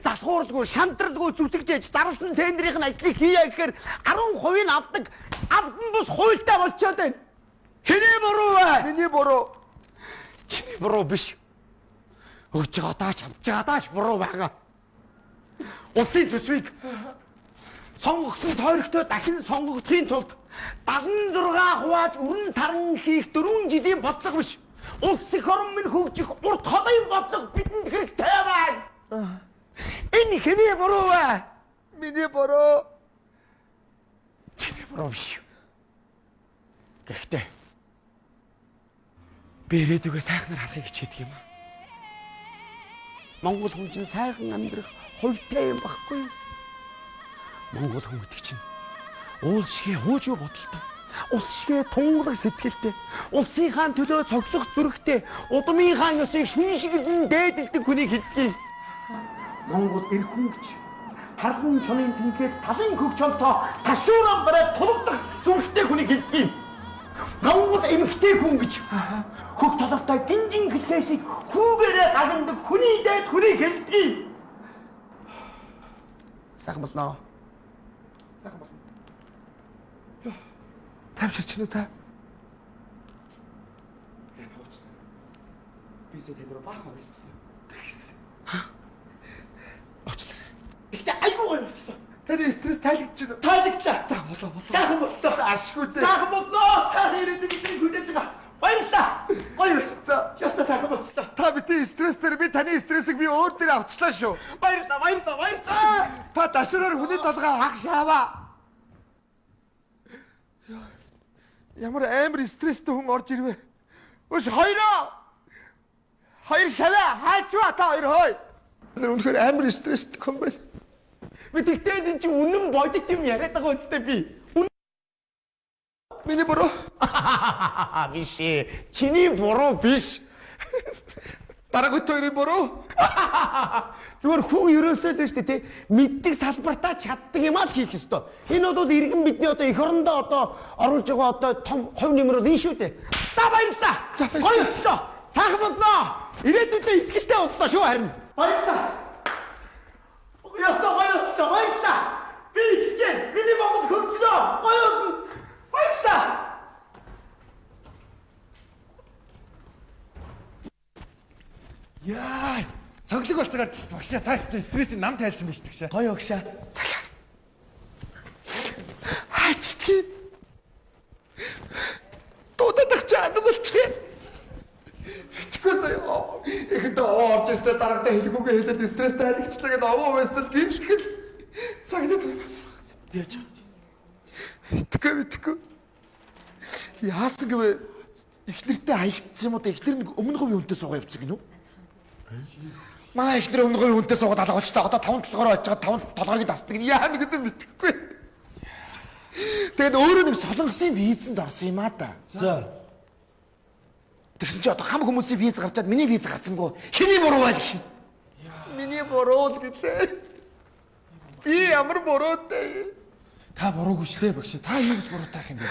Speaker 3: Залхууралгүй, шантралгүй зүтгэж ээж зарласан тендерийн ажлыг хийя гэхээр 10% нь авдаг албан бус хуультай болчиход байна. Хэний буруу вэ?
Speaker 2: Миний буруу.
Speaker 3: Чиний буруу биш. Өгж байгаа даач авч байгаа даач буруу байгаа. Улсын төсвийг сонгогдсон тойрогтой дахин сонгогдохын тулд 76 хувааж өрн таран хийх 4 жилийн бодлого биш. Улс их орн минь хөгжих урт холын бодлого бидэнд хэрэгтэй байна. Энэ хэний буруу вэ?
Speaker 2: Миний буруу.
Speaker 3: Чиний буруу биш. Гэхдээ би ирээдүгөө сайхнаар харахыг хичээдэг юм аа. Монгол хүн чинь сайхан амьдрах хувьтай юм баггүй. Монгол хүн гэдэг чинь уул шигээ хуужуу бодолтой, ус шигээ тунгалаг сэтгэлтэй, улсынхаа төлөө цогцох зүрхтэй, удмынхаа ёсыг шүн шигэлэн дээдэлдэг хүнийг хэлдэг. Монгол эрх хүн гэж талан чонын тэнхээд талын хөг чонтоо ташууран барай тулгдах зүрхтэй хүнийг хэлдэг. Монгол эмхтэй хүн гэж хөг толготой гинжин хэлхээсийг хүүгээрээ гагандаг хүний дээд хүнийг хэлдэг. Сайхан болноо.
Speaker 2: Сайхан болно. Тайвширч нү та. Энэ хооч. Бисээ тэдрэ баах болчихсон. Очлаа. Ихтэй айгуу гоё болчихсон. Таны стресс тайлгдаж байна.
Speaker 3: Тайлгдлаа.
Speaker 2: За болоо.
Speaker 3: Сайхан боллоо.
Speaker 2: Ашгүй дээ.
Speaker 3: Сайхан боллоо. Сайхан ирээдүйг бидний хүлээж байгаа. Баярлалаа. Гоё.
Speaker 2: За,
Speaker 3: ястаа сайхан болчихлоо.
Speaker 2: Та бидний стресс дээр би таны стрессийг би өөр дээр авчлаа шүү.
Speaker 3: Баярлалаа.
Speaker 2: Та дашраар хүний толгой хагшааваа. Ямар амар стресстэй хүн орж ирвэ. Өш хоёроо. Хоёр шаваа хаачваа та хоёр хой. Тэр үнэхээр амар стресстэй хүн байна.
Speaker 3: Би тэгтээ энэ чинь үнэн бодит юм яриад байгаа үстэй би.
Speaker 2: Миний буруу.
Speaker 3: Биш ээ. Чиний буруу биш.
Speaker 2: Дараагийн хоёрын буруу.
Speaker 3: Зүгээр хүн ерөөсөө л шүү дээ, мэддэг салбартаа чаддаг юм аа хийх ёстой. Энэ бол иргэн бидний одоо эх орондоо одоо оруулж байгаа одоо том хувь нэмэр бол энэ шүү дээ. За баярлалаа. Гоё өчлөө. Сайхан болноо. Ирээдүйдээ ихтэй боллоо шүү харин. Баярлалаа. Ястаа гоё өчлөө. Баярлалаа. Би итгэжээ. Миний Монгол хөгжлөө. Гоё болно. Баярлалаа.
Speaker 2: Яа, цоглог болцоо гарч ирсэн багшаа. Та стрессийг нам тайлсан байж тагшаа.
Speaker 3: Гоё өгшаа.
Speaker 2: Цагаа. Хачти. Туудах чаад болчих. Итгэсэй. Ихэдээ орж ирсэн дараагтаа хэлгүүгээ хэлээд стресстэй харигчлаа гэдэг овоо байснаа гинтгэл. Цагнаа болсон.
Speaker 3: Яаж?
Speaker 2: Итгэв. Яасан гэвэ ихнэртэй хаягдсан юм уу? Ихнэр нэг өмнө говийн хүнтэй суугаа явцсан гинүү? Манай ихнэр өмнө говийн хүнтэй суугаад алга болчихлоо. Одоо 5 толгороо очиж байгаа 5 толгойг дасдаг. Яа нэг гэдэг мэдэхгүй. Тэгээд өөрөө нэг солонгосын визэнд орсон юм аа да.
Speaker 3: За.
Speaker 2: Тэгсэн чи одоо хам хүмүүсийн виз гарчаад миний виз гарцсангүй. Хэний буруу вэ гэх юм? Миний буруу л гэлээ. Би ямар буруутай.
Speaker 6: Та буруугүй шлээ багш. Та юу гэж буруутай юм бэ?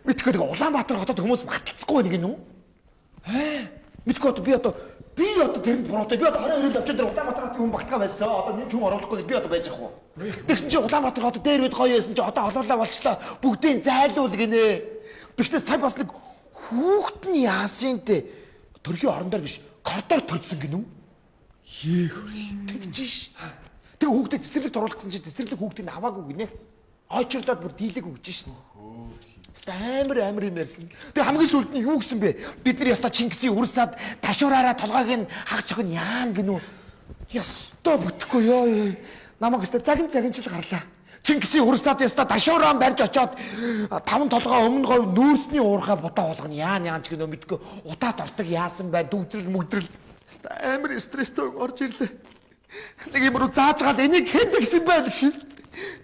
Speaker 2: Мэдгүй тэгээ Улаанбаатар хотод хүмүүс мартцахгүй нэг юм уу? Мэдгүй би одоо тэрэнд буруутай. Би одоо 22-нд авчаад тэр Улаанбаатар хотын хүн багтгаа байсан. Одоо нэг юм оруулахгүй би одоо байж ах уу? Тэгсэн чи Улаанбаатар хотод дээр үед гоё байсан чи одоо олоолаа болчлоо. Бүгдийг зайлуул гинэ. Тэгснээр сая бас нэг хүүхдний яасынтэй төрхийн орон дээр биш коридор төрсөн гинэ үү? Тэгжиш. Тэг хүүхдэд цэцэрлэгт оруулсан чи цэцэрлэг хүүхдийг аваагүй гинэ. Ойчрлоод бүр дийлэг өгч шин. Амар юм ярьсан. Тэг хамгийн сүүлд нь юу гэсэн бэ? Бид нар яста Чингисийн үрсад ташуураараа толгойг нь хаг цогн яан гинүү. Яста бүтэхгүй ёо. Намайг яста загинчил гарлаа. Чингисийн үрсад яста ташуурaan барьж очоод 5 толгой өмнө говь нүүрсний уурхай бодоо болгоно яан ч гинөө мэдгүй удаад ортог яасан бай дүүтрэл мөгдрэл. Амар стресстэй орж ирлээ. Нэг юм руу зааж гал энийг хэд гэсэн байл хий.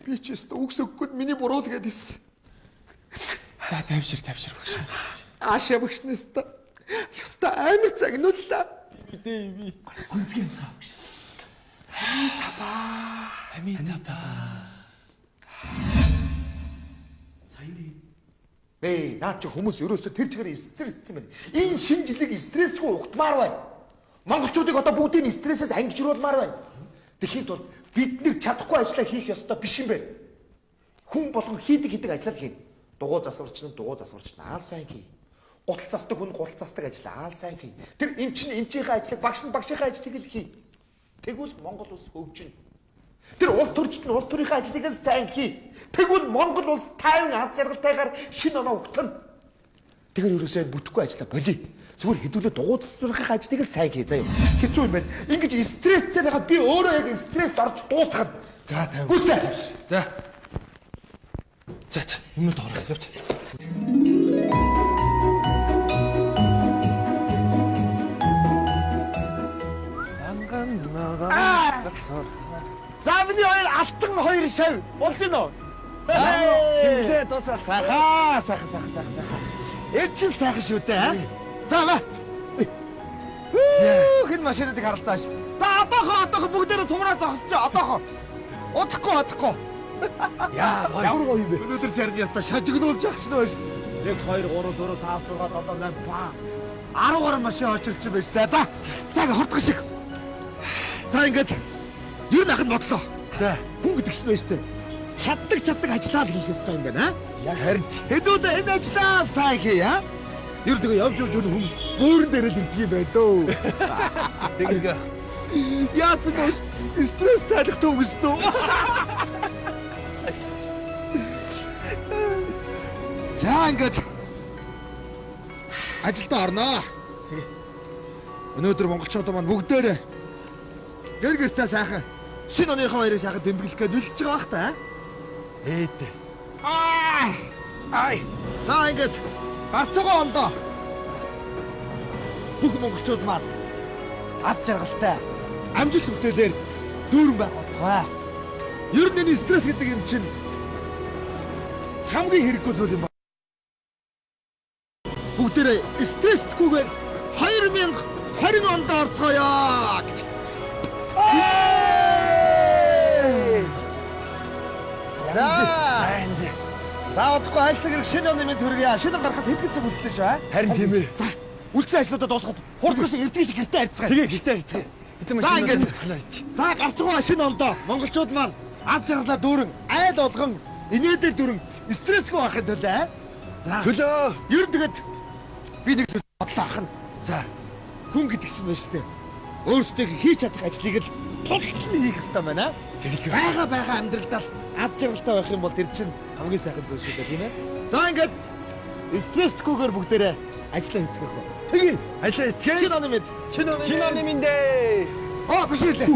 Speaker 2: Би ч яста үгс өгөхгүй миний буруу л гэдээс.
Speaker 6: За тавьшир багш.
Speaker 2: Аашаа багшнаас та. Яста амар загнууллаа.
Speaker 6: Би.
Speaker 2: Гүнзгий юм саа багш.
Speaker 6: Амитапа.
Speaker 2: Сайн. Наа чи хүмүүс ерөөсө тэр чигээр стресссэн байна. Энэ шинэ жилиг стрессгүй ухтмаар байна. Монголчуудыг одоо бүгдийг стрессээс ангижруулмаар байна. Тэгэхэд бол бид нэр чадахгүй ажлаа хийх ёстой биш юм байна. Хүн болгон хийдэг ажлаар хийнэ. Дугуй засварч наал сайн хий. Гутал засдаг хүн гутал засдаг ажлаа аал сайн хий. Тэр эмчийнхээ ажлыг багш нь багшийнхаа ажлыг л хий. Тэгвэл Монгол улс хөгжинэ. Тэр улс төрчд нь улс төрийнхээ ажлыг л сайн хий. Тэгвэл Монгол улс тайван аз жаргалтайгаар шинэ оноо өгтөн. Тэгэхээр ерөөсөө бүтэхгүй ажлаа болий. Зүгээр хэдүүлээ дугуй засвархах ажлыг л сайн хий заяа. Хэцүү юм байна. Ингэж стрессээр хагаад би өөрөө яг стресст орж дуусгаад.
Speaker 6: За тавь.
Speaker 2: Гүцээ.
Speaker 6: За. Өмнөд орох явт.
Speaker 2: За миний хоёр алтан хоёр шав болж гинөө.
Speaker 6: Химлээ дуусаа.
Speaker 2: Сайхан. Эцэл сайхан шүү дээ. За ба. Хэн машиныг харалтааш. За одоохоо бүгдээрээ цумраа зогсож одоохоо. Удахгүй.
Speaker 6: Ямар гоё юм бэ?
Speaker 2: Өнөөдөр чард яста шажигнуулж явах чинь байж. 1 2 3 4 5 6 7 8 ба. 10 гаруй машин очирч байж та. За хортго шиг. За ингээд ер нь ахын бодлоо.
Speaker 6: За
Speaker 2: хүн гэдэг чинь байж тээ. Чаддаг ажиллаа л хийх ёстой юм байна.
Speaker 6: яг харин
Speaker 2: Хэдүүд энэ ажиллаа сайн хий аа. Ер тэгээ явж хүн бөөрөн дээрээ дэрдэг юм байна дөө.
Speaker 6: тэгээ
Speaker 2: Яасан бол стресс талих төгснөө. За ингээд ажилдаа орноо. Өнөөдөр монголчууд маань бүгдээрээ гэр-гэртээ сайхан шинэ оныхоо хоёрыг сайхан тэмдэглэх гэж үлдэж байгаа бах та.
Speaker 6: ээд.
Speaker 2: За ингээд гарч байгаа ондоо бүх монголчууд маань аз жаргалтай амжилт бүтээлээр дүүрэн байх болтугай. Ер нь энэ стресс гэдэг юм чинь хамгийн хэрэггүй зүйл юм байна. Бүгдээрээ стресстгүйгээр 2020 онд орцгоё гэж. За удахгүй ажлыг хэрэг шинэ оны мэд хүргье. Шинэ гарахад хэдэн цаг үлдлээ шүү аа?
Speaker 6: Харин тийм ээ.
Speaker 2: За үлдсэн ажлуудаа дуусгаад хурдхан шиг эрдэнэ шиг гэртээ харьцгаая.
Speaker 6: Тэгээ гитаа хийцгээ.
Speaker 2: За ингээд за гарч байгаа шинэ ондоо монголчууд маань аз жаргалаа дүүрэн айл болгон инээдэр дүүрэн стрессгүй байхын тулд за
Speaker 6: төлөө.
Speaker 2: ер нь тэгээд би нэг зүйл бодлоо ахна.
Speaker 6: За
Speaker 2: Хүн гэдэг чинь байна шүү дээ. Өөрсдөө хийж чадах ажлыг л тултал хийх хэрэгтэй байна.
Speaker 6: тэгэл
Speaker 2: Бага амьдралдаа аз жаргалтай байх юм бол тэр чинь хамгийн сайхан зүйл шүү дээ, тийм ээ. За ингээд стресстгүйгээр бүгдээрээ ажиллаа хийцгээх ба. Тэгээ
Speaker 6: ажлаа итгэе.
Speaker 2: шинэ оны мэд.
Speaker 6: Шинэ оны миндээ.
Speaker 2: Биш үлээ.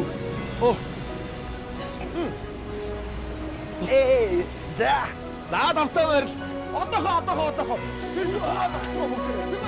Speaker 2: За давтаа байр. Одоохоо. Тэр чинь одоохоо бүгдээрээ.